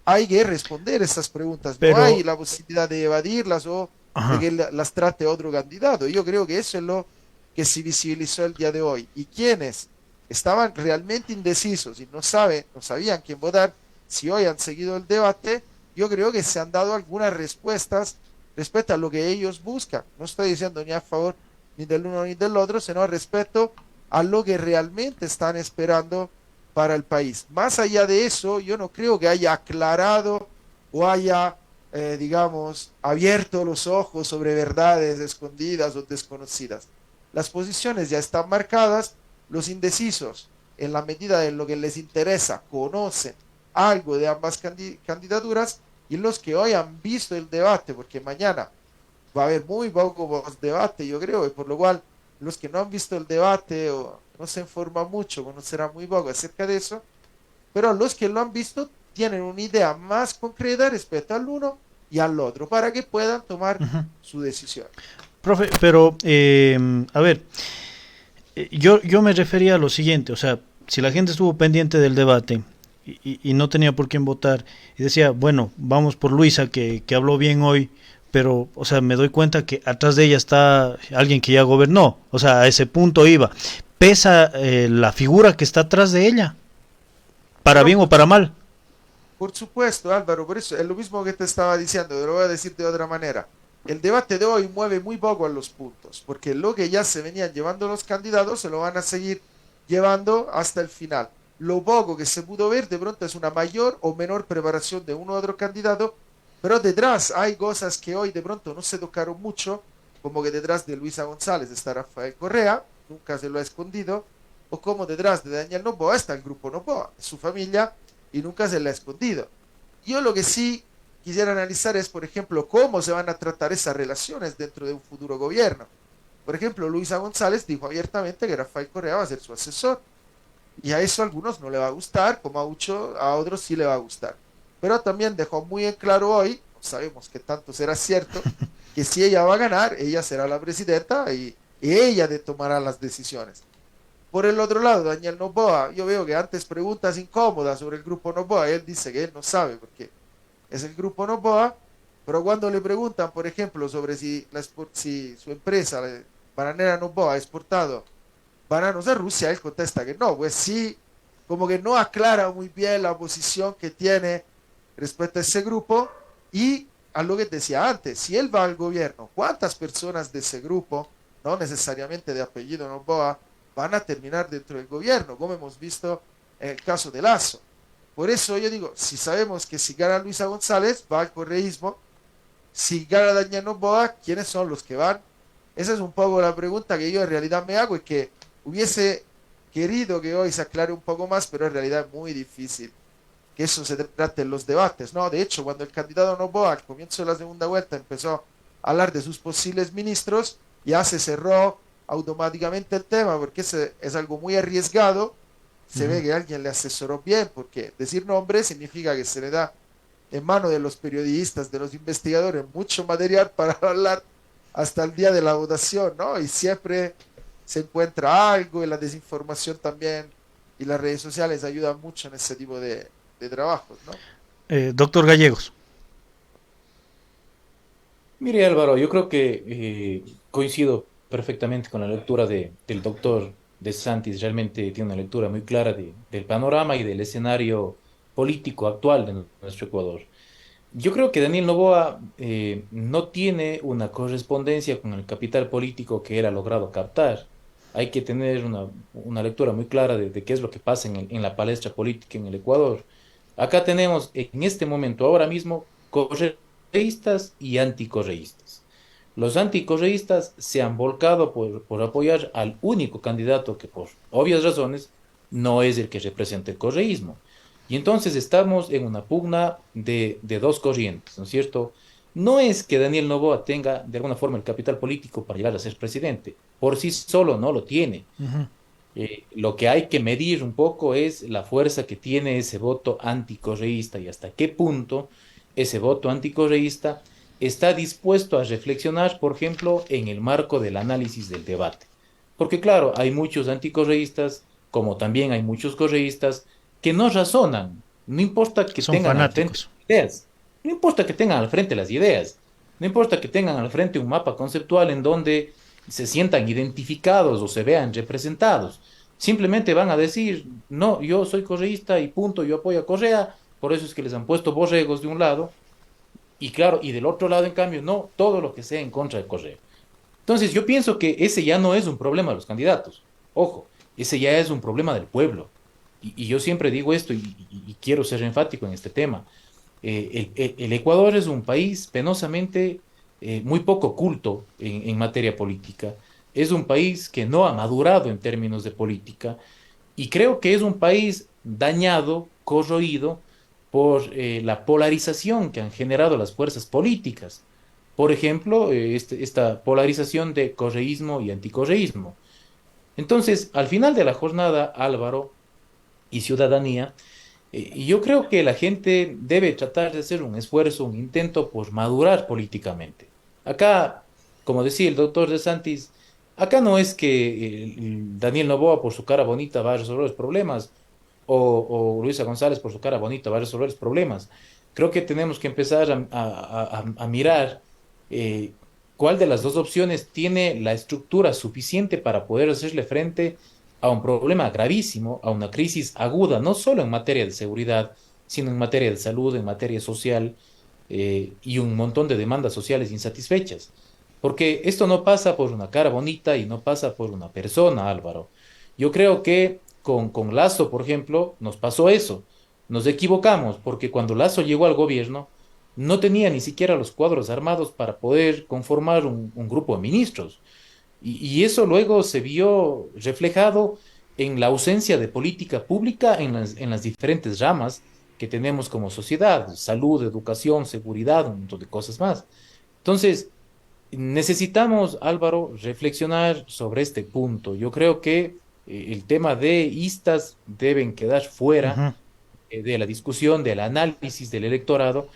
[SPEAKER 5] hay que responder esas preguntas, no hay
[SPEAKER 4] Pero,
[SPEAKER 5] la posibilidad de evadirlas o de
[SPEAKER 4] ajá,
[SPEAKER 5] que las trate otro candidato. Yo creo que eso es lo que se visibilizó el día de hoy. Y quienes estaban realmente indecisos y no sabían quién votar, si hoy han seguido el debate, yo creo que se han dado algunas respuestas respecto a lo que ellos buscan. No estoy diciendo ni a favor ni del uno ni del otro, sino respecto a lo que realmente están esperando para el país. Más allá de eso, yo no creo que haya aclarado o haya, digamos, abierto los ojos sobre verdades escondidas o desconocidas. Las posiciones ya están marcadas, los indecisos, en la medida de lo que les interesa, conocen algo de ambas candidaturas, y los que hoy han visto el debate, porque mañana va a haber muy poco debate, yo creo, y por lo cual los que no han visto el debate o no se informan mucho, conocerán muy poco acerca de eso, pero los que lo han visto tienen una idea más concreta respecto al uno y al otro para que puedan tomar
[SPEAKER 4] ujú.
[SPEAKER 5] su decisión.
[SPEAKER 4] Profe, pero, a ver, yo me refería a lo siguiente, o sea, si la gente estuvo pendiente del debate y no tenía por quién votar, y decía, bueno, vamos por Luisa, que habló bien hoy, pero, o sea, me doy cuenta que atrás de ella está alguien que ya gobernó, o sea, a ese punto iba. Pesa la figura que está atrás de ella, para
[SPEAKER 5] No,
[SPEAKER 4] bien o para mal.
[SPEAKER 5] por supuesto, Álvaro, por eso es lo mismo que te estaba diciendo, te lo voy a decir de otra manera. El debate de hoy mueve muy poco a los puntos, porque lo que ya se venían llevando los candidatos se lo van a seguir llevando hasta el final. Lo poco que se pudo ver de pronto es una mayor o menor preparación de uno u otro candidato, pero detrás hay cosas que hoy de pronto no se tocaron mucho, como que detrás de Luisa González está Rafael Correa, nunca se lo ha escondido, o como detrás de Daniel Noboa está el grupo Noboa, su familia, y nunca se le ha escondido. Yo lo que sí quisiera analizar es, por ejemplo, cómo se van a tratar esas relaciones dentro de un futuro gobierno. Por ejemplo, Luisa González dijo abiertamente que Rafael Correa va a ser su asesor. Y a eso a algunos no le va a gustar, como a otros sí le va a gustar. Pero también dejó muy en claro hoy, no sabemos qué tanto será cierto, que si ella va a ganar, ella será la presidenta y ella tomará las decisiones. Por el otro lado, Daniel Noboa, yo veo que antes preguntas incómodas sobre el grupo Noboa, él dice que él no sabe porque es el grupo Noboa, pero cuando le preguntan, por ejemplo, sobre si su empresa, Bananera Noboa, ha exportado bananos a Rusia, él contesta que no, pues sí, como que no aclara muy bien la posición que tiene respecto a ese grupo y a lo que decía antes, si él va al gobierno, ¿cuántas personas de ese grupo, no necesariamente de apellido Noboa, van a terminar dentro del gobierno, como hemos visto en el caso de Lazo? Por eso yo digo, si sabemos que si gana Luisa González, va al correísmo, si gana Daniel Noboa, ¿quiénes son los que van? Esa es un poco la pregunta que yo en realidad me hago y que hubiese querido que hoy se aclare un poco más, pero en realidad es muy difícil que eso se trate en los debates, ¿no? De hecho, cuando el candidato Noboa al comienzo de la segunda vuelta empezó a hablar de sus posibles ministros, ya se cerró automáticamente el tema, porque es algo muy arriesgado. Se
[SPEAKER 4] Ujú.
[SPEAKER 5] ve que alguien le asesoró bien, porque decir nombre significa que se le da en mano de los periodistas, de los investigadores, mucho material para hablar hasta el día de la votación, ¿no? Y siempre se encuentra algo y la desinformación también y las redes sociales ayudan mucho en ese tipo de trabajos, ¿no?
[SPEAKER 4] Doctor Gallegos.
[SPEAKER 6] Mire, Álvaro, yo creo que coincido perfectamente con la lectura del doctor De Santis. Realmente tiene una lectura muy clara del panorama y del escenario político actual de nuestro Ecuador. Yo creo que Daniel Noboa no tiene una correspondencia con el capital político que él ha logrado captar. Hay que tener una lectura muy clara de qué es lo que pasa en la palestra política en el Ecuador. Acá tenemos en este momento, ahora mismo, correístas y anticorreístas. Los anticorreístas se han volcado por apoyar al único candidato que por obvias razones no es el que representa el correísmo. Y entonces estamos en una pugna de dos corrientes, ¿no es cierto? No es que Daniel Noboa tenga de alguna forma el capital político para llegar a ser presidente. Por sí solo no lo tiene.
[SPEAKER 4] Ujú.
[SPEAKER 6] Lo que hay que medir un poco es la fuerza que tiene ese voto anticorreísta y hasta qué punto ese voto anticorreísta está dispuesto a reflexionar, por ejemplo, en el marco del análisis del debate. Porque claro, hay muchos anticorreístas, como también hay muchos correístas, que no razonan, no importa que
[SPEAKER 4] Son
[SPEAKER 6] tengan al frente
[SPEAKER 4] fanáticos.
[SPEAKER 6] ideas, no importa que tengan al frente las ideas, no importa que tengan al frente un mapa conceptual en donde se sientan identificados o se vean representados. Simplemente van a decir, no, yo soy correísta y punto, yo apoyo a Correa, por eso es que les han puesto borregos de un lado, y claro, y del otro lado, en cambio, no, todo lo que sea en contra de Correa. Entonces, yo pienso que ese ya no es un problema de los candidatos. Ojo, ese ya es un problema del pueblo. Y yo siempre digo esto y quiero ser enfático en este tema. El Ecuador es un país penosamente muy poco culto en materia política. Es un país que no ha madurado en términos de política y creo que es un país dañado, corroído por la polarización que han generado las fuerzas políticas. Por ejemplo, esta polarización de correísmo y anticorreísmo. Entonces, al final de la jornada, Álvaro y ciudadanía, y yo creo que la gente debe tratar de hacer un esfuerzo, un intento por madurar políticamente. Acá, como decía el doctor De Santis, acá no es que Daniel Noboa por su cara bonita va a resolver los problemas o Luisa González por su cara bonita va a resolver los problemas. Creo que tenemos que empezar a mirar eh, cuál de las dos opciones tiene la estructura suficiente para poder hacerle frente a un problema gravísimo, a una crisis aguda, no solo en materia de seguridad, sino en materia de salud, en materia social, y un montón de demandas sociales insatisfechas. Porque esto no pasa por una cara bonita y no pasa por una persona, Álvaro. Yo creo que con Lazo, por ejemplo, nos pasó eso. Nos equivocamos porque cuando Lazo llegó al gobierno, no tenía ni siquiera los cuadros armados para poder conformar un grupo de ministros. Y eso luego se vio reflejado en la ausencia de política pública en las diferentes ramas que tenemos como sociedad, salud, educación, seguridad, un montón de cosas más. Entonces, necesitamos, Álvaro, reflexionar sobre este punto. Yo creo que el tema de istas deben quedar fuera
[SPEAKER 4] Ujú.
[SPEAKER 6] de la discusión, del análisis del electorado.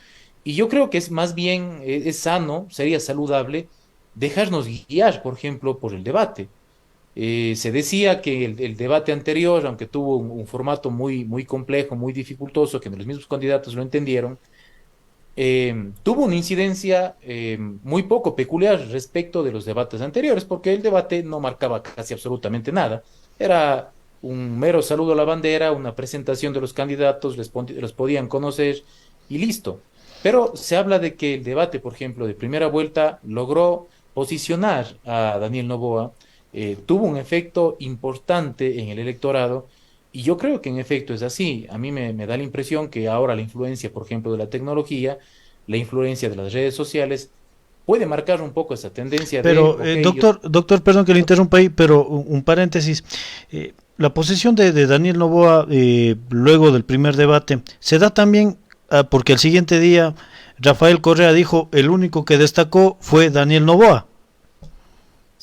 [SPEAKER 6] Y yo creo que es más bien, es sano, sería saludable dejarnos guiar, por ejemplo, por el debate. Se decía que el debate anterior, aunque tuvo un formato muy complejo, muy dificultoso, que los mismos candidatos lo entendieron, tuvo una incidencia muy poco peculiar respecto de los debates anteriores, porque el debate no marcaba casi absolutamente nada. Era un mero saludo a la bandera, una presentación de los candidatos, los podían conocer y listo. Pero se habla de que el debate, por ejemplo, de primera vuelta logró posicionar a Daniel Noboa, tuvo un efecto importante en el electorado y yo creo que en efecto es así. A mí me da la impresión que ahora la influencia, por ejemplo, de la tecnología, la influencia de las redes sociales, puede marcar un poco esa tendencia de,
[SPEAKER 4] Pero,
[SPEAKER 6] ok, yo
[SPEAKER 4] doctor, perdón que le interrumpa ahí, pero un paréntesis. La posición de Daniel Noboa luego del primer debate se da también porque el siguiente día Rafael Correa dijo el único que destacó fue Daniel Noboa.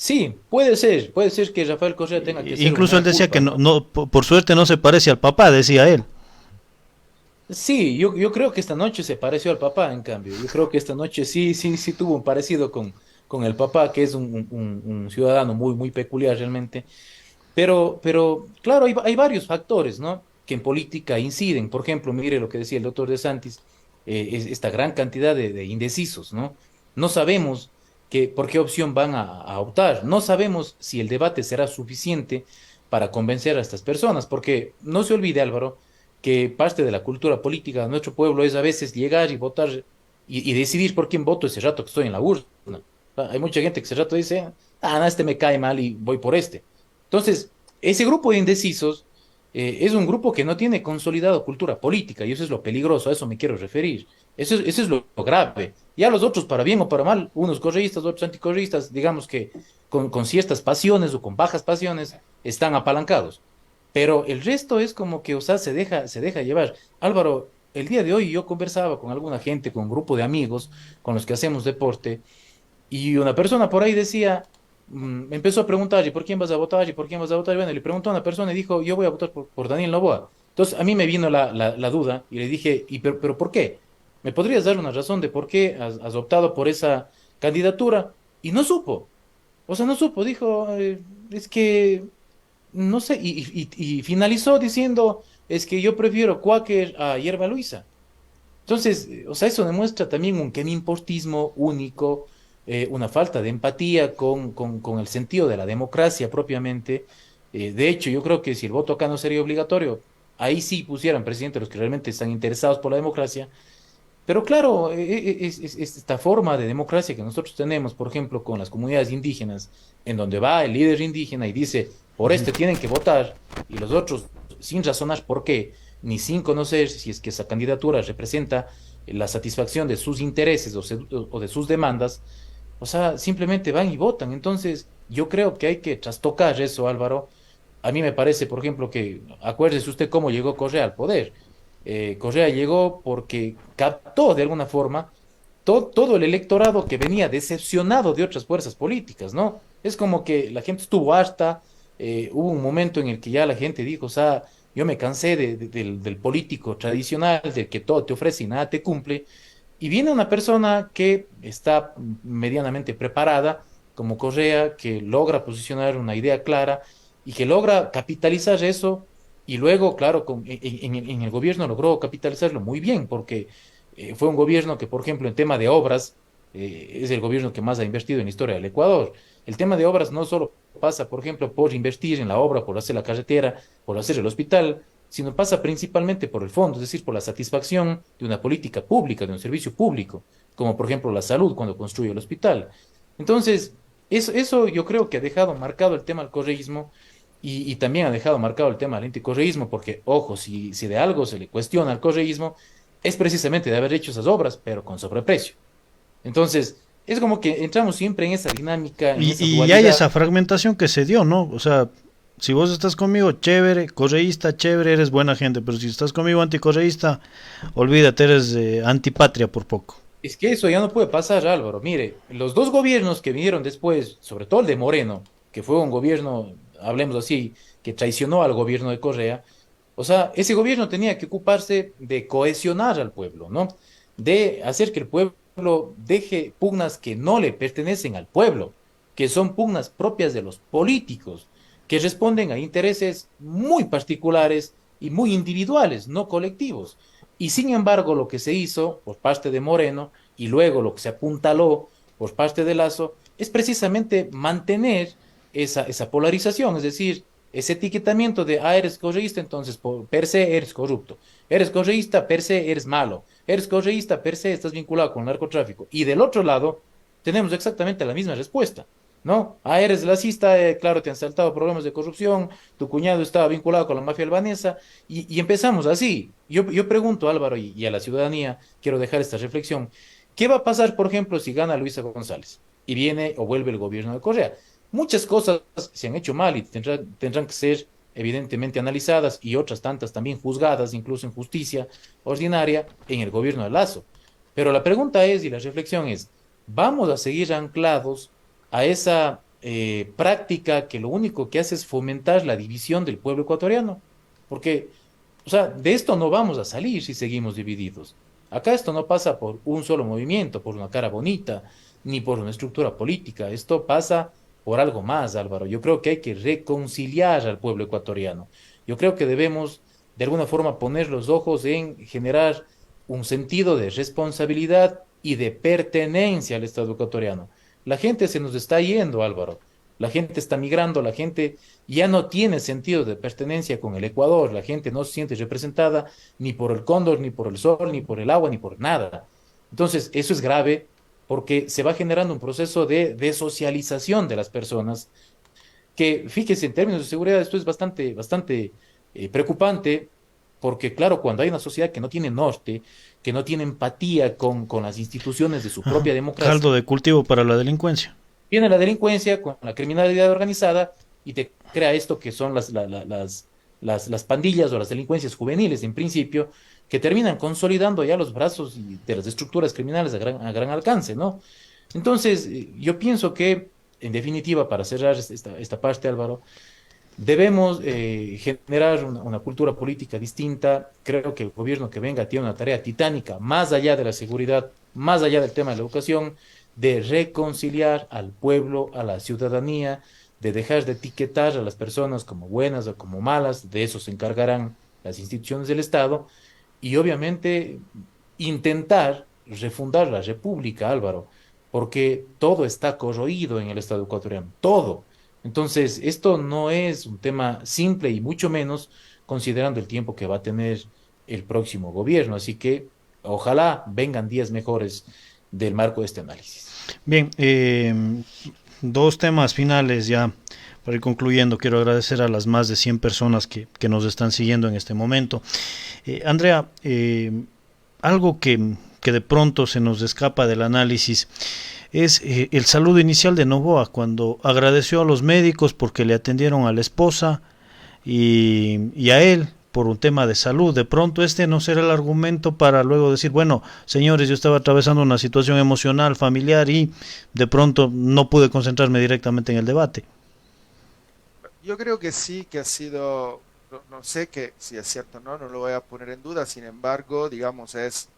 [SPEAKER 6] sí, puede ser que Rafael Correa tenga que ser un
[SPEAKER 4] Incluso él
[SPEAKER 6] mea
[SPEAKER 4] decía que
[SPEAKER 6] culpa,
[SPEAKER 4] no,
[SPEAKER 6] ¿no?
[SPEAKER 4] no, por suerte no se parece al papá, decía él.
[SPEAKER 6] Sí, yo creo que esta noche se pareció al papá, en cambio. Yo creo que esta noche sí tuvo un parecido con el papá, que es un ciudadano muy peculiar realmente. Pero claro, hay varios factores, ¿no? Que en política inciden. Por ejemplo, mire lo que decía el doctor De Santis, es esta gran cantidad de indecisos, ¿no? No sabemos por qué opción van a optar. No sabemos si el debate será suficiente para convencer a estas personas, porque no se olvide, Álvaro, que parte de la cultura política de nuestro pueblo es a veces llegar y votar y decidir por quién voto ese rato que estoy en la urna. Hay mucha gente que ese rato dice, ah, no, este me cae mal y voy por este. Entonces, ese grupo de indecisos es un grupo que no tiene consolidado cultura política y eso es lo peligroso, a eso me quiero referir. Eso es lo grave. Ya los otros, para bien o para mal, unos correístas, otros anticorreístas, digamos que con ciertas pasiones o con bajas pasiones, están apalancados. Pero el resto es como que, o sea, se deja llevar. Álvaro, el día de hoy yo conversaba con alguna gente, con un grupo de amigos con los que hacemos deporte, y una persona por ahí decía, me empezó a preguntar, ¿y por quién vas a votar? ¿Y por quién vas a votar? Y bueno, le preguntó a una persona y dijo, yo voy a votar por Daniel Noboa. Entonces a mí me vino la duda y le dije, pero ¿por qué? ¿Me podrías dar una razón de por qué has optado por esa candidatura? Y no supo. O sea, no supo, dijo, es que, no sé, y finalizó diciendo, es que yo prefiero Quaker a Hierba Luisa. Entonces, o sea, eso demuestra también un importismo único, una falta de empatía con el sentido de la democracia propiamente. De hecho, yo creo que si el voto acá no sería obligatorio, ahí sí pusieran presidente los que realmente están interesados por la democracia. Pero claro, es esta forma de democracia que nosotros tenemos, por ejemplo, con las comunidades indígenas, en donde va el líder indígena y dice, por este tienen que votar, y los otros, sin razonar por qué, ni sin conocer si es que esa candidatura representa la satisfacción de sus intereses o de sus demandas, o sea, simplemente van y votan. Entonces, yo creo que hay que trastocar eso, Álvaro. A mí me parece, por ejemplo, que acuérdese usted cómo llegó Correa al poder. Correa llegó porque captó de alguna forma todo el electorado que venía decepcionado de otras fuerzas políticas, ¿no? Es como que la gente estuvo harta, hubo un momento en el que ya la gente dijo, o sea, yo me cansé del político tradicional, del que todo te ofrece y nada te cumple, y viene una persona que está medianamente preparada, como Correa, que logra posicionar una idea clara y que logra capitalizar eso y luego, claro, en el gobierno logró capitalizarlo muy bien, porque fue un gobierno que, por ejemplo, en tema de obras, es el gobierno que más ha invertido en la historia del Ecuador. El tema de obras no solo pasa, por ejemplo, por invertir en la obra, por hacer la carretera, por hacer el hospital, sino pasa principalmente por el fondo, es decir, por la satisfacción de una política pública, de un servicio público, como por ejemplo la salud cuando construye el hospital. Entonces, eso yo creo que ha dejado marcado el tema del correísmo y también ha dejado marcado el tema del anticorreísmo, porque, ojo, si de algo se le cuestiona al correísmo, es precisamente de haber hecho esas obras, pero con sobreprecio. Entonces, es como que entramos siempre en esa dinámica, en esa
[SPEAKER 4] Y hay
[SPEAKER 6] dualidad.
[SPEAKER 4] esa fragmentación que se dio, ¿no? O sea, si vos estás conmigo, chévere, correísta, chévere, eres buena gente, pero si estás conmigo anticorreísta, olvídate, eres antipatria por poco.
[SPEAKER 6] Es que eso ya no puede pasar, Álvaro. Mire, los dos gobiernos que vinieron después, sobre todo el de Moreno, que fue un gobierno, hablemos así, que traicionó al gobierno de Correa, o sea, ese gobierno tenía que ocuparse de cohesionar al pueblo, ¿no? De hacer que el pueblo deje pugnas que no le pertenecen al pueblo, que son pugnas propias de los políticos, que responden a intereses muy particulares y muy individuales, no colectivos. Y sin embargo, lo que se hizo por parte de Moreno y luego lo que se apuntaló por parte de Lazo es precisamente mantener esa polarización, es decir, ese etiquetamiento de, ah, eres correísta, entonces per se eres corrupto, eres correísta, per se eres malo, eres correísta, per se estás vinculado con el narcotráfico. Y del otro lado, tenemos exactamente la misma respuesta, ¿no? Ah, eres lacista, claro, te han saltado problemas de corrupción, tu cuñado estaba vinculado con la mafia albanesa, y empezamos así. Yo pregunto, Álvaro, y a la ciudadanía, quiero dejar esta reflexión, ¿qué va a pasar, por ejemplo, si gana Luisa González y viene o vuelve el gobierno de Correa? Muchas cosas se han hecho mal y tendrán que ser evidentemente analizadas y otras tantas también juzgadas, incluso en justicia ordinaria, en el gobierno de Lazo. Pero la pregunta es, y la reflexión es, ¿vamos a seguir anclados a esa práctica que lo único que hace es fomentar la división del pueblo ecuatoriano? Porque, o sea, de esto no vamos a salir si seguimos divididos. Acá esto no pasa por un solo movimiento, por una cara bonita, ni por una estructura política. Esto pasa por algo más, Álvaro. Yo creo que hay que reconciliar al pueblo ecuatoriano. Yo creo que debemos, de alguna forma, poner los ojos en generar un sentido de responsabilidad y de pertenencia al Estado ecuatoriano. La gente se nos está yendo, Álvaro. La gente está migrando, la gente ya no tiene sentido de pertenencia con el Ecuador, la gente no se siente representada ni por el cóndor, ni por el sol, ni por el agua, ni por nada. Entonces, eso es grave porque se va generando un proceso de desocialización de las personas que, fíjese, en términos de seguridad, esto es bastante preocupante, porque claro, cuando hay una sociedad que no tiene norte, que no tiene empatía con las instituciones de su
[SPEAKER 4] Ajá.
[SPEAKER 6] propia democracia,
[SPEAKER 4] Caldo de cultivo para la delincuencia.
[SPEAKER 6] viene la delincuencia con la criminalidad organizada y te crea esto que son las pandillas o las delincuencias juveniles, en principio, que terminan consolidando ya los brazos de las estructuras criminales a gran alcance, ¿no? Entonces, yo pienso que, en definitiva, para cerrar esta parte, Álvaro, debemos generar una cultura política distinta. Creo que el gobierno que venga tiene una tarea titánica, más allá de la seguridad, más allá del tema de la educación, de reconciliar al pueblo, a la ciudadanía, de dejar de etiquetar a las personas como buenas o como malas, de eso se encargarán las instituciones del Estado, y obviamente intentar refundar la República, Álvaro, porque todo está corroído en el Estado ecuatoriano, todo. Entonces, esto no es un tema simple y mucho menos considerando el tiempo que va a tener el próximo gobierno. Así que ojalá vengan días mejores del marco de este análisis.
[SPEAKER 4] Bien, dos temas finales ya para ir concluyendo. Quiero agradecer a las más de 100 personas que nos están siguiendo en este momento. Andrea, algo que de pronto se nos escapa del análisis es el saludo inicial de Noboa cuando agradeció a los médicos porque le atendieron a la esposa y a él por un tema de salud. De pronto este no será el argumento para luego decir, bueno, señores, yo estaba atravesando una situación emocional, familiar y de pronto no pude concentrarme directamente en el debate.
[SPEAKER 5] Yo creo que sí, que ha sido, no sé que si es cierto o no, no lo voy a poner en duda, sin embargo, digamos, es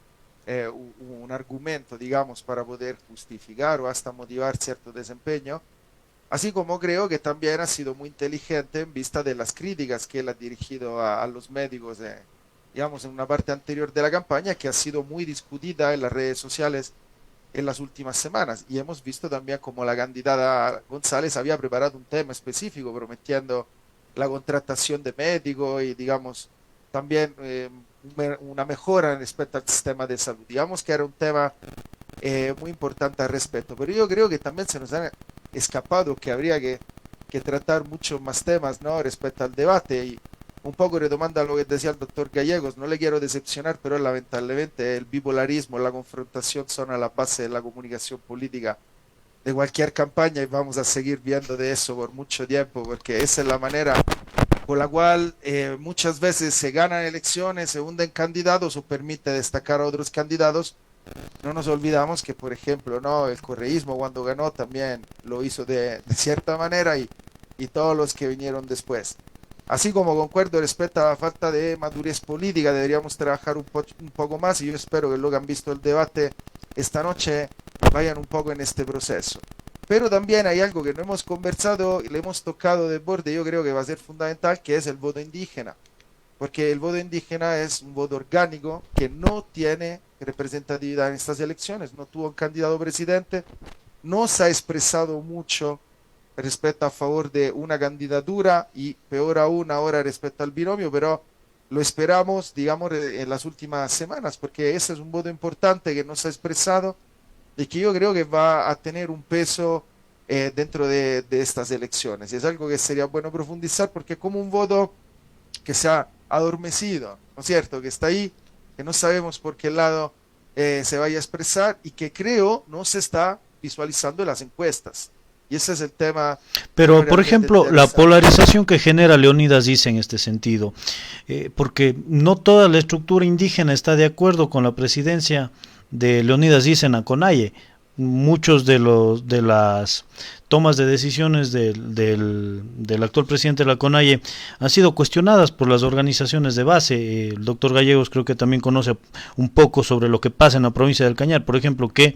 [SPEAKER 5] un argumento, digamos, para poder justificar o hasta motivar cierto desempeño. Así como creo que también ha sido muy inteligente en vista de las críticas que él ha dirigido a los médicos, digamos, en una parte anterior de la campaña, que ha sido muy discutida en las redes sociales en las últimas semanas. Y hemos visto también como la candidata González había preparado un tema específico prometiendo la contratación de médicos y, digamos, también una mejora respecto al sistema de salud. Digamos que era un tema muy importante al respecto. Pero yo creo que también se nos han escapado que habría que tratar muchos más temas, ¿no? Respecto al debate. Y un poco retomando a lo que decía el doctor Gallegos, no le quiero decepcionar, pero lamentablemente el bipolarismo, la confrontación son a la base de la comunicación política de cualquier campaña y vamos a seguir viendo de eso por mucho tiempo, porque esa es la manera por la cual muchas veces se ganan elecciones, se hunden candidatos o permite destacar a otros candidatos. No nos olvidamos que, por ejemplo, no, el correísmo cuando ganó también lo hizo de cierta manera y todos los que vinieron después. Así como concuerdo respecto a la falta de madurez política, deberíamos trabajar un poco más y yo espero que lo que han visto el debate esta noche vayan un poco en este proceso. Pero también hay algo que no hemos conversado y le hemos tocado de borde, yo creo que va a ser fundamental, que es el voto indígena. Porque el voto indígena es un voto orgánico que no tiene representatividad en estas elecciones, no tuvo un candidato presidente, no se ha expresado mucho respecto a favor de una candidatura y peor aún ahora respecto al binomio, pero lo esperamos, digamos, en las últimas semanas, porque ese es un voto importante que no se ha expresado y que yo creo que va a tener un peso dentro de estas elecciones. Y es algo que sería bueno profundizar porque es como un voto que se ha adormecido, ¿no es cierto? Que está ahí, que no sabemos por qué lado se vaya a expresar y que creo no se está visualizando en las encuestas. Y ese es el tema.
[SPEAKER 4] Pero, por ejemplo, la polarización que genera Leonidas dice en este sentido, porque no toda la estructura indígena está de acuerdo con la presidencia de Leonidas dice en Aconaye. Muchos de las tomas de decisiones del actual presidente de la CONAIE han sido cuestionadas por las organizaciones de base. El doctor Gallegos creo que también conoce un poco sobre lo que pasa en la provincia del Cañar, por ejemplo, que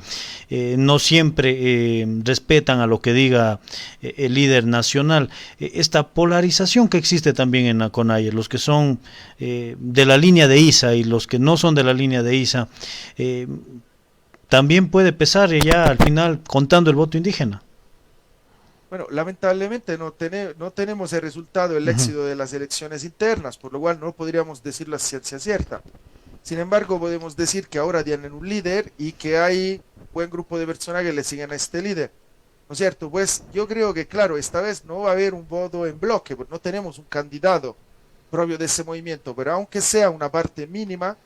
[SPEAKER 4] no siempre respetan a lo que diga el líder nacional. Esta polarización que existe también en la CONAIE, los que son de la línea de ISA y los que no son de la línea de ISA, también puede pesar ya al final contando el voto indígena.
[SPEAKER 5] Bueno, lamentablemente no tenemos el resultado, el
[SPEAKER 4] Ujú.
[SPEAKER 5] éxito de las elecciones internas, por lo cual no podríamos decir la ciencia cierta. Sin embargo, podemos decir que ahora tienen un líder y que hay un buen grupo de personas que le siguen a este líder. ¿No es cierto? Pues yo creo que, claro, esta vez no va a haber un voto en bloque, porque no tenemos un candidato propio de ese movimiento, pero aunque sea una parte mínima,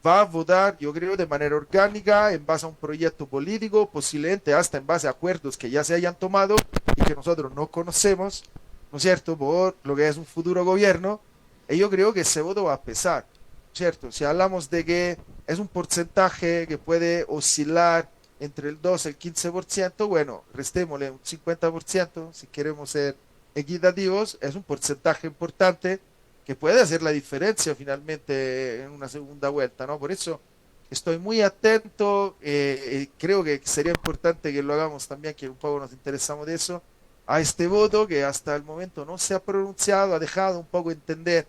[SPEAKER 5] va a votar, yo creo, de manera orgánica, en base a un proyecto político, posiblemente hasta en base a acuerdos que ya se hayan tomado y que nosotros no conocemos, ¿no es cierto?, por lo que es un futuro gobierno, y yo creo que ese voto va a pesar, ¿cierto? Si hablamos de que es un porcentaje que puede oscilar entre el 2 y el 15%, bueno, restémosle un 50% si queremos ser equitativos, es un porcentaje importante que puede hacer la diferencia finalmente en una segunda vuelta, ¿no? Por eso estoy muy atento, creo que sería importante que lo hagamos también, que un poco nos interesamos de eso, a este voto que hasta el momento no se ha pronunciado, ha dejado un poco entender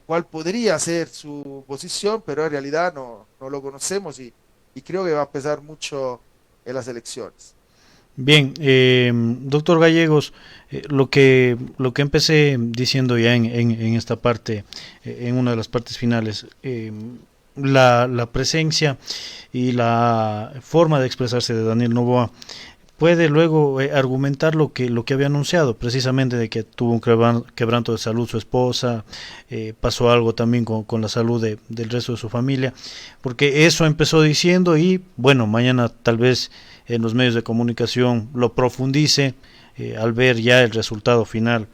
[SPEAKER 5] cuál podría ser su posición, pero en realidad no lo conocemos y creo que va a pesar mucho en las elecciones.
[SPEAKER 4] Bien, doctor Gallegos, lo que empecé diciendo ya en esta parte, en una de las partes finales, la presencia y la forma de expresarse de Daniel Noboa puede luego argumentar lo que había anunciado, precisamente de que tuvo un quebranto de salud su esposa, pasó algo también con la salud del resto de su familia, porque eso empezó diciendo y bueno, mañana tal vez en los medios de comunicación lo profundice al ver ya el resultado final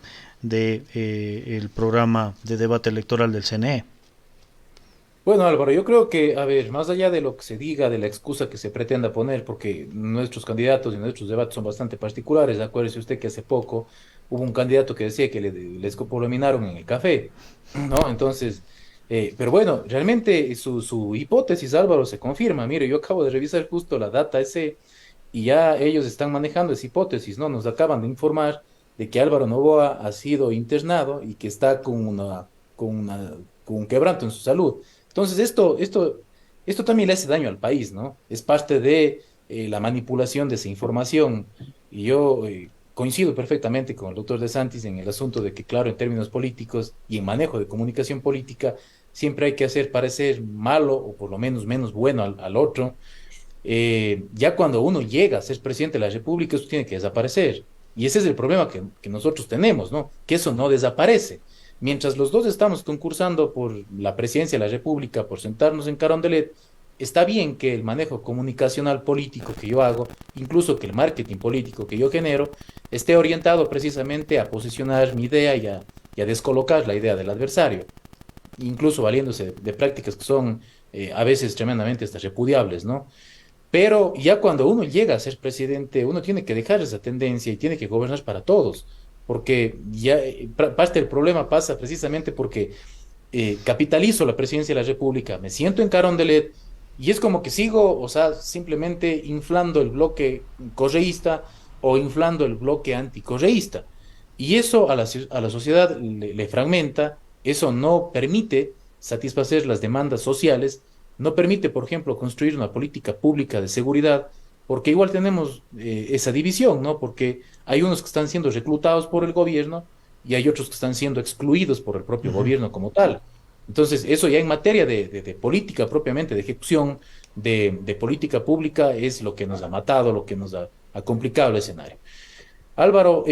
[SPEAKER 4] de el programa de debate electoral del CNE.
[SPEAKER 6] Bueno, Álvaro, yo creo que, a ver, más allá de lo que se diga, de la excusa que se pretenda poner, porque nuestros candidatos y nuestros debates son bastante particulares, acuérdese usted que hace poco hubo un candidato que decía que le escopolaminaron en el café, ¿no? Entonces, pero bueno, realmente su hipótesis, Álvaro, se confirma. Mire, yo acabo de revisar justo la data ese y ya ellos están manejando esa hipótesis, ¿no? Nos acaban de informar de que Álvaro Noboa ha sido internado y que está con una, con un quebranto en su salud. Entonces, esto también le hace daño al país, ¿no? Es parte de la manipulación de esa información. Y yo coincido perfectamente con el doctor De Santis en el asunto de que, claro, en términos políticos y en manejo de comunicación política, siempre hay que hacer parecer malo o por lo menos menos bueno al otro. Ya cuando uno llega a ser presidente de la República, eso tiene que desaparecer. Y ese es el problema que nosotros tenemos, ¿no? Que eso no desaparece. Mientras los dos estamos concursando por la presidencia de la República, por sentarnos en Carondelet, está bien que el manejo comunicacional político que yo hago, incluso que el marketing político que yo genero, esté orientado precisamente a posicionar mi idea y a descolocar la idea del adversario, incluso valiéndose de prácticas que son a veces tremendamente hasta repudiables, ¿no? Pero ya cuando uno llega a ser presidente, uno tiene que dejar esa tendencia y tiene que gobernar para todos, porque ya parte del problema pasa precisamente porque capitalizo la presidencia de la República, me siento en Carondelet y es como que sigo, o sea, simplemente inflando el bloque correísta o inflando el bloque anticorreísta. Y eso a la sociedad le fragmenta, eso no permite satisfacer las demandas sociales, no permite, por ejemplo, construir una política pública de seguridad, porque igual tenemos esa división, ¿no? Porque hay unos que están siendo reclutados por el gobierno y hay otros que están siendo excluidos por el propio
[SPEAKER 4] Ujú.
[SPEAKER 6] gobierno como tal. Entonces, eso ya en materia de política propiamente, de ejecución, de política pública, es lo que nos ha matado, lo que nos ha complicado el escenario. Álvaro,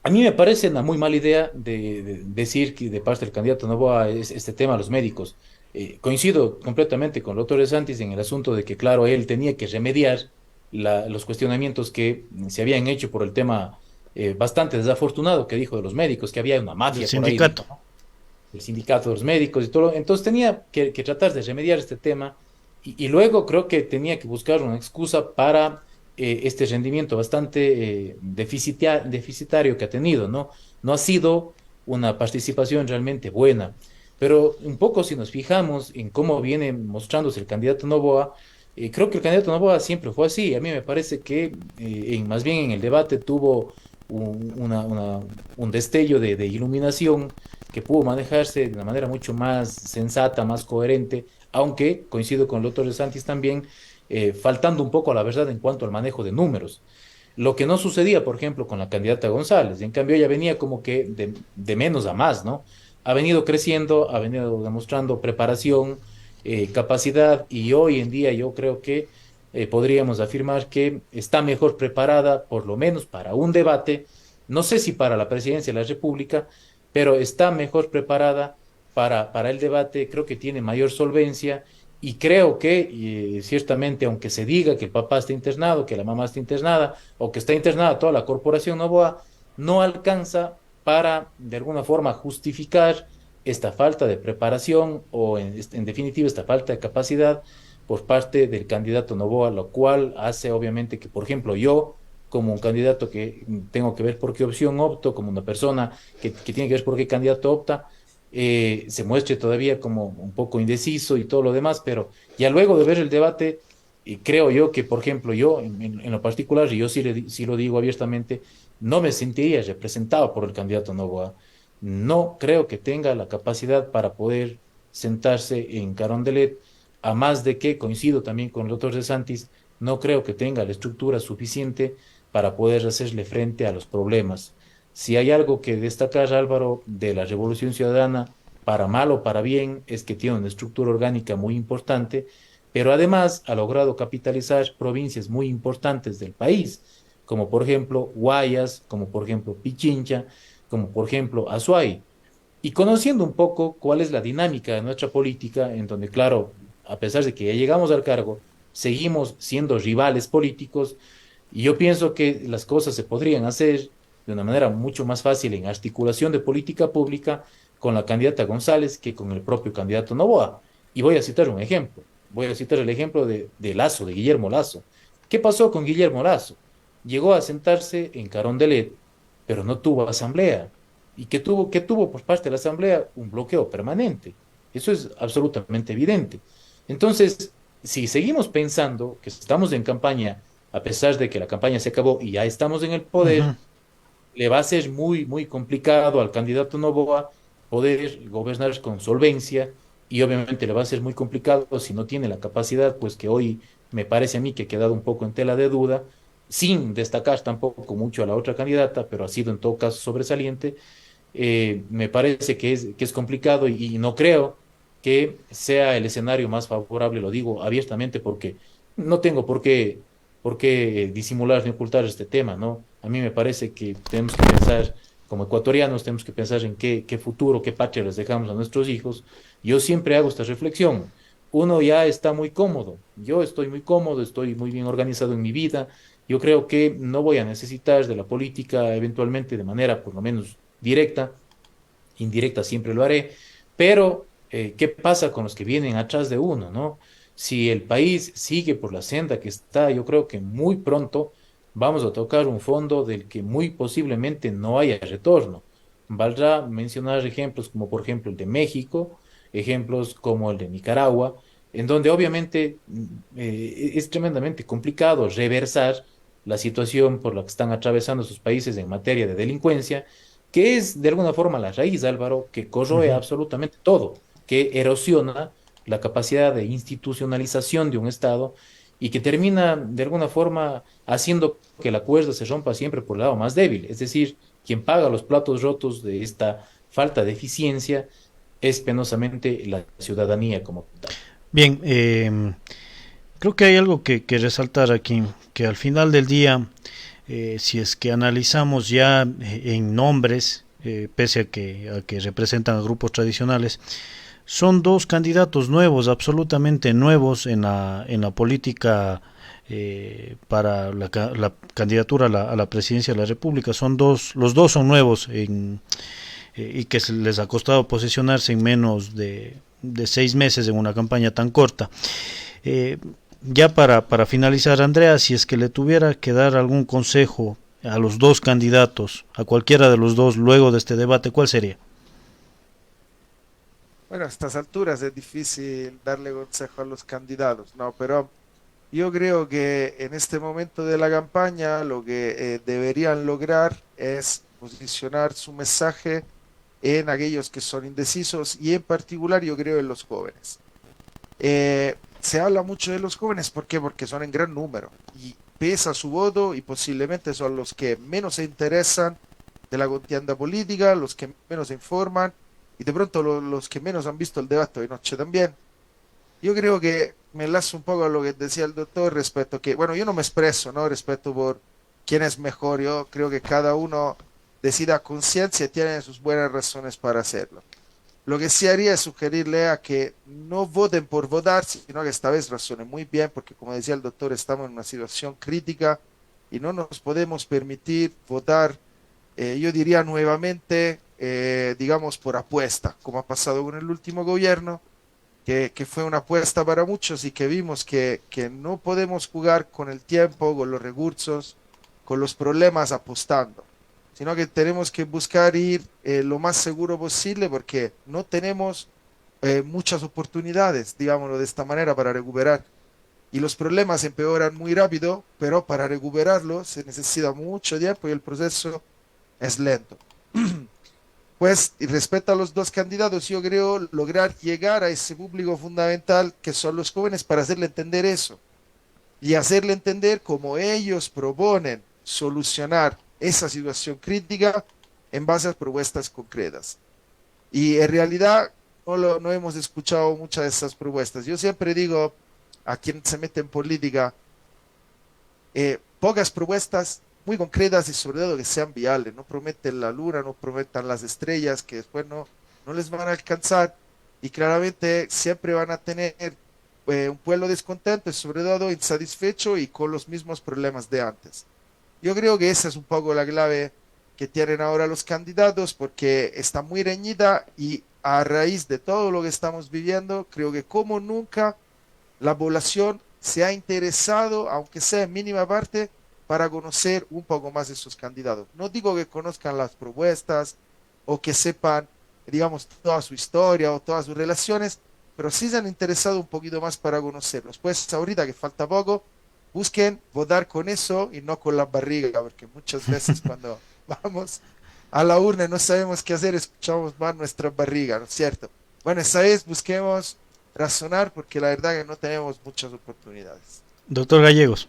[SPEAKER 6] a mí me parece una muy mala idea de decir que de parte del candidato Novoa es este tema a los médicos. Coincido completamente con el doctor De Santis en el asunto de que, claro, él tenía que remediar los cuestionamientos que se habían hecho por el tema bastante desafortunado que dijo de los médicos, que había una
[SPEAKER 4] Del
[SPEAKER 6] mafia por ahí,
[SPEAKER 4] sindicato.
[SPEAKER 6] dijo, ¿no? El sindicato de los médicos y todo. Entonces tenía que tratar de remediar este tema y luego creo que tenía que buscar una excusa para este rendimiento bastante deficitario que ha tenido, ¿no? No ha sido una participación realmente buena. Pero un poco si nos fijamos en cómo viene mostrándose el candidato Noboa, creo que el candidato Noboa siempre fue así. A mí me parece que más bien en el debate tuvo un destello de iluminación que pudo manejarse de una manera mucho más sensata, más coherente, aunque coincido con el doctor De Santis también, faltando un poco a la verdad en cuanto al manejo de números. Lo que no sucedía, por ejemplo, con la candidata González. En cambio, ella venía como que de menos a más, ¿no? Ha venido creciendo, ha venido demostrando preparación, capacidad, y hoy en día yo creo que podríamos afirmar que está mejor preparada, por lo menos para un debate, no sé si para la presidencia de la República, pero está mejor preparada para el debate, creo que tiene mayor solvencia y creo que ciertamente, aunque se diga que el papá está internado, que la mamá está internada o que está internada toda la corporación Novoa, no alcanza para de alguna forma justificar esta falta de preparación o en definitiva esta falta de capacidad por parte del candidato Novoa, lo cual hace obviamente que, por ejemplo, yo como un candidato que tengo que ver por qué opción opto, como una persona que tiene que ver por qué candidato opta, se muestre todavía como un poco indeciso y todo lo demás, pero ya luego de ver el debate, creo yo que, por ejemplo, yo en lo particular, y yo sí lo digo abiertamente, no me sentiría representado por el candidato Novoa. No creo que tenga la capacidad para poder sentarse en Carondelet, a más de que coincido también con el doctor De Santis, no creo que tenga la estructura suficiente para poder hacerle frente a los problemas. Si hay algo que destacar, Álvaro, de la Revolución Ciudadana, para mal o para bien, es que tiene una estructura orgánica muy importante, pero además ha logrado capitalizar provincias muy importantes del país, como por ejemplo Guayas, como por ejemplo Pichincha, como por ejemplo Azuay. Y conociendo un poco cuál es la dinámica de nuestra política, en donde, claro, a pesar de que ya llegamos al cargo, seguimos siendo rivales políticos, y yo pienso que las cosas se podrían hacer de una manera mucho más fácil en articulación de política pública con la candidata González que con el propio candidato Novoa. Y voy a citar un ejemplo. Voy a citar el ejemplo de Lazo, de Guillermo Lazo. ¿Qué pasó con Guillermo Lazo? Llegó a sentarse en Carondelet, pero no tuvo asamblea. ¿Y qué tuvo por parte de la asamblea? Un bloqueo permanente. Eso es absolutamente evidente. Entonces, si seguimos pensando que estamos en campaña, a pesar de que la campaña se acabó y ya estamos en el poder,
[SPEAKER 4] Ujú.
[SPEAKER 6] le va a ser muy, muy complicado al candidato Novoa poder gobernar con solvencia, y obviamente le va a ser muy complicado si no tiene la capacidad, pues que hoy me parece a mí que ha quedado un poco en tela de duda, sin destacar tampoco mucho a la otra candidata, pero ha sido en todo caso sobresaliente. Me parece que es complicado, y no creo que sea el escenario más favorable, lo digo abiertamente porque no tengo por qué disimular ni ocultar este tema, ¿no? A mí me parece que tenemos que pensar, como ecuatorianos, tenemos que pensar en qué futuro, qué patria les dejamos a nuestros hijos. Yo siempre hago esta reflexión. Uno ya está muy cómodo, yo estoy muy cómodo, estoy muy bien organizado en mi vida. Yo creo que no voy a necesitar de la política eventualmente de manera por lo menos directa, indirecta siempre lo haré, pero ¿qué pasa con los que vienen atrás de uno, ¿no? Si el país sigue por la senda que está, yo creo que muy pronto vamos a tocar un fondo del que muy posiblemente no haya retorno. Valdrá mencionar ejemplos como por ejemplo el de México, ejemplos como el de Nicaragua, en donde obviamente es tremendamente complicado reversar la situación por la que están atravesando sus países en materia de delincuencia, que es de alguna forma la raíz, Álvaro, que corroe
[SPEAKER 4] Ujú.
[SPEAKER 6] absolutamente todo, que erosiona la capacidad de institucionalización de un Estado y que termina de alguna forma haciendo que la cuerda se rompa siempre por el lado más débil. Es decir, quien paga los platos rotos de esta falta de eficiencia es penosamente la ciudadanía como tal.
[SPEAKER 4] Bien, creo que hay algo que resaltar aquí, que al final del día, si es que analizamos ya en nombres, pese a que representan a grupos tradicionales, son dos candidatos nuevos, absolutamente nuevos en la política para la candidatura a la presidencia de la República. Son dos, los dos son nuevos y que se les ha costado posicionarse en menos de 6 meses en una campaña tan corta. Eh, ya para finalizar, Andrea, si es que le tuviera que dar algún consejo a los dos candidatos, a cualquiera de los dos, luego de este debate, ¿cuál sería?
[SPEAKER 5] Bueno, a estas alturas es difícil darle consejo a los candidatos, ¿no? Pero yo creo que en este momento de la campaña lo que deberían lograr es posicionar su mensaje en aquellos que son indecisos y en particular yo creo en los jóvenes. Se habla mucho de los jóvenes, ¿por qué? Porque son en gran número, pesa su voto y posiblemente son los que menos se interesan de la contienda política, los que menos se informan y de pronto los que menos han visto el debate de noche también. Yo creo que me enlazo un poco a lo que decía el doctor respecto a que, bueno, yo no me expreso, ¿no? Respecto por quién es mejor, yo creo que cada uno decida a conciencia y tiene sus buenas razones para hacerlo. Lo que sí haría es sugerirle a que no voten por votar, sino que esta vez razonen muy bien, porque como decía el doctor, estamos en una situación crítica y no nos podemos permitir votar, yo diría nuevamente, digamos, por apuesta, como ha pasado con el último gobierno, que fue una apuesta para muchos y que vimos que no podemos jugar con el tiempo, con los recursos, con los problemas apostando, sino que tenemos que buscar ir lo más seguro posible porque no tenemos muchas oportunidades, digámoslo de esta manera, para recuperar. Y los problemas empeoran muy rápido, pero para recuperarlos se necesita mucho tiempo y el proceso es lento. Pues, y respecto a los dos candidatos, yo creo lograr llegar a ese público fundamental que son los jóvenes para hacerle entender eso y hacerle entender cómo ellos proponen solucionar esa situación crítica en base a propuestas concretas. Y en realidad no hemos escuchado muchas de esas propuestas. Yo siempre digo a quien se mete en política, pocas propuestas muy concretas y sobre todo que sean viables. No prometen la luna, no prometan las estrellas que después no les van a alcanzar y claramente siempre van a tener un pueblo descontento y sobre todo insatisfecho y con los mismos problemas de antes. Yo creo que esa es un poco la clave que tienen ahora los candidatos porque está muy reñida y a raíz de todo lo que estamos viviendo, creo que como nunca la población se ha interesado, aunque sea en mínima parte, para conocer un poco más de sus candidatos. No digo que conozcan las propuestas o que sepan, digamos, toda su historia o todas sus relaciones, pero sí se han interesado un poquito más para conocerlos. Pues ahorita que falta poco, busquen votar con eso y no con la barriga, porque muchas veces cuando vamos a la urna y no sabemos qué hacer, escuchamos más nuestra barriga, ¿no es cierto? Bueno, esa vez busquemos razonar porque la verdad que no tenemos muchas oportunidades.
[SPEAKER 4] Doctor Gallegos.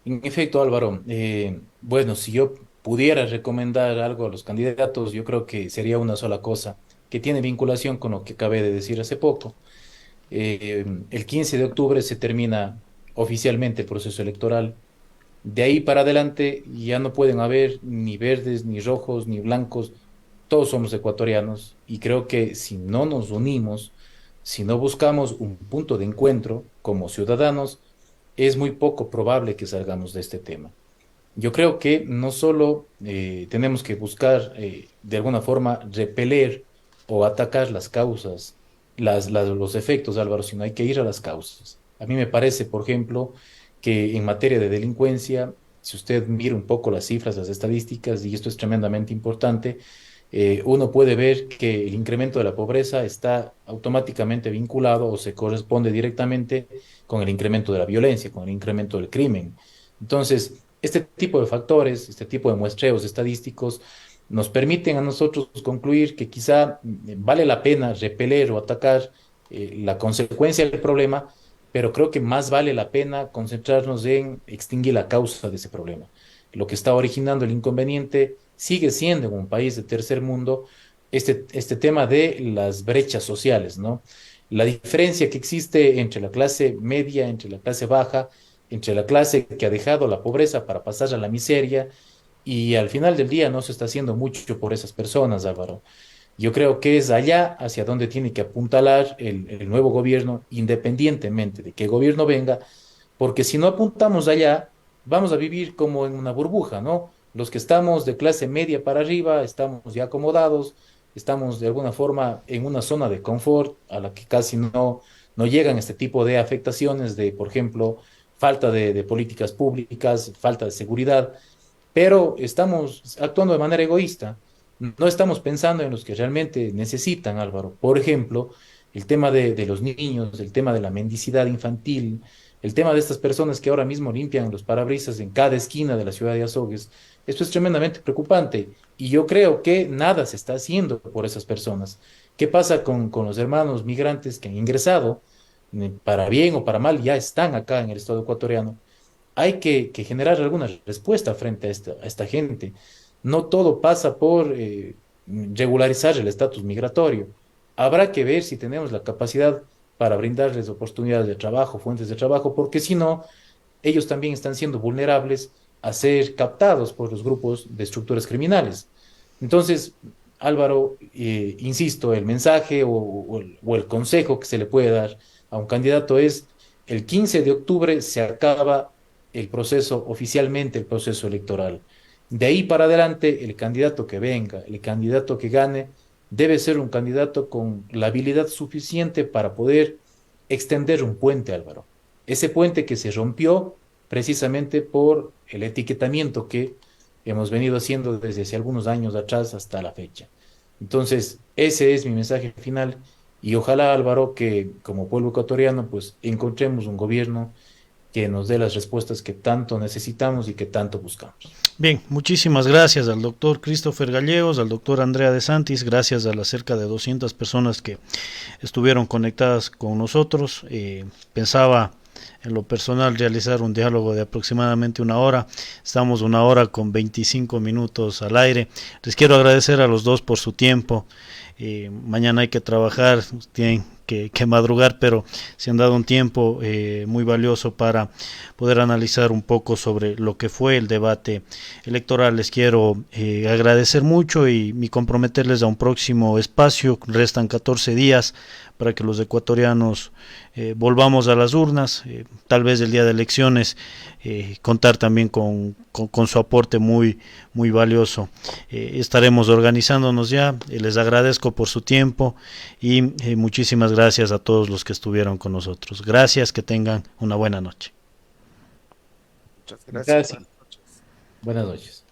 [SPEAKER 6] En efecto, Álvaro, bueno, si yo pudiera recomendar algo a los candidatos, yo creo que sería una sola cosa, que tiene vinculación con lo que acabé de decir hace poco. El 15 de octubre se termina oficialmente el proceso electoral. De ahí para adelante ya no pueden haber ni verdes, ni rojos, ni blancos. Todos somos ecuatorianos y creo que si no nos unimos, si no buscamos un punto de encuentro como ciudadanos, es muy poco probable que salgamos de este tema. Yo creo que no solo tenemos que buscar de alguna forma repeler o atacar las causas, los efectos, Álvaro, sino hay que ir a las causas. A mí me parece, por ejemplo, que en materia de delincuencia, si usted mira un poco las cifras, las estadísticas, y esto es tremendamente importante, uno puede ver que el incremento de la pobreza está automáticamente vinculado o se corresponde directamente con el incremento de la violencia, con el incremento del crimen. Entonces, este tipo de factores, este tipo de muestreos estadísticos nos permiten a nosotros concluir que quizá vale la pena repeler o atacar la consecuencia del problema, pero creo que más vale la pena concentrarnos en extinguir la causa de ese problema. Lo que está originando el inconveniente sigue siendo en un país de tercer mundo este tema de las brechas sociales, ¿no? La diferencia que existe entre la clase media, entre la clase baja, entre la clase que ha dejado la pobreza para pasar a la miseria, y al final del día no se está haciendo mucho por esas personas, Álvaro. Yo creo que es allá hacia donde tiene que apuntalar el nuevo gobierno, independientemente de qué gobierno venga, porque si no apuntamos allá, vamos a vivir como en una burbuja, ¿no? Los que estamos de clase media para arriba, estamos ya acomodados, estamos de alguna forma en una zona de confort a la que casi no llegan este tipo de afectaciones de, por ejemplo, falta de políticas públicas, falta de seguridad, pero estamos actuando de manera egoísta. No estamos pensando en los que realmente necesitan, Álvaro. Por ejemplo, el tema de los niños, el tema de la mendicidad infantil, el tema de estas personas que ahora mismo limpian los parabrisas en cada esquina de la ciudad de Azogues. Esto es tremendamente preocupante y yo creo que nada se está haciendo por esas personas. ¿Qué pasa con los hermanos migrantes que han ingresado? para bien o para mal, ya están acá en el Estado ecuatoriano. Hay que generar alguna respuesta frente a esta gente. No todo pasa por regularizar el estatus migratorio. Habrá que ver si tenemos la capacidad para brindarles oportunidades de trabajo, fuentes de trabajo, porque si no, ellos también están siendo vulnerables a ser captados por los grupos de estructuras criminales. Entonces, Álvaro, insisto, el mensaje o el consejo que se le puede dar a un candidato es: el 15 de octubre se acaba el proceso, oficialmente el proceso electoral. De ahí para adelante, el candidato que venga, el candidato que gane, debe ser un candidato con la habilidad suficiente para poder extender un puente, Álvaro. Ese puente que se rompió precisamente por el etiquetamiento que hemos venido haciendo desde hace algunos años atrás hasta la fecha. Entonces, ese es mi mensaje final y ojalá, Álvaro, que como pueblo ecuatoriano, pues encontremos un gobierno que nos dé las respuestas que tanto necesitamos y que tanto buscamos.
[SPEAKER 4] Bien, muchísimas gracias al doctor Christopher Gallegos, al doctor Andrea De Santis, gracias a las cerca de 200 personas que estuvieron conectadas con nosotros. Pensaba en lo personal realizar un diálogo de aproximadamente una hora. Estamos una hora con 25 minutos al aire. Les quiero agradecer a los dos por su tiempo. Mañana hay que trabajar, tienen que madrugar, pero se han dado un tiempo muy valioso para poder analizar un poco sobre lo que fue el debate electoral. Les quiero agradecer mucho y comprometerles a un próximo espacio. Restan 14 días para que los ecuatorianos volvamos a las urnas, tal vez el día de elecciones contar también con su aporte muy valioso. Estaremos organizándonos ya. Les agradezco por su tiempo y muchísimas gracias a todos los que estuvieron con nosotros. Gracias, que tengan una buena noche.
[SPEAKER 5] Muchas gracias.
[SPEAKER 6] Gracias. Buenas noches.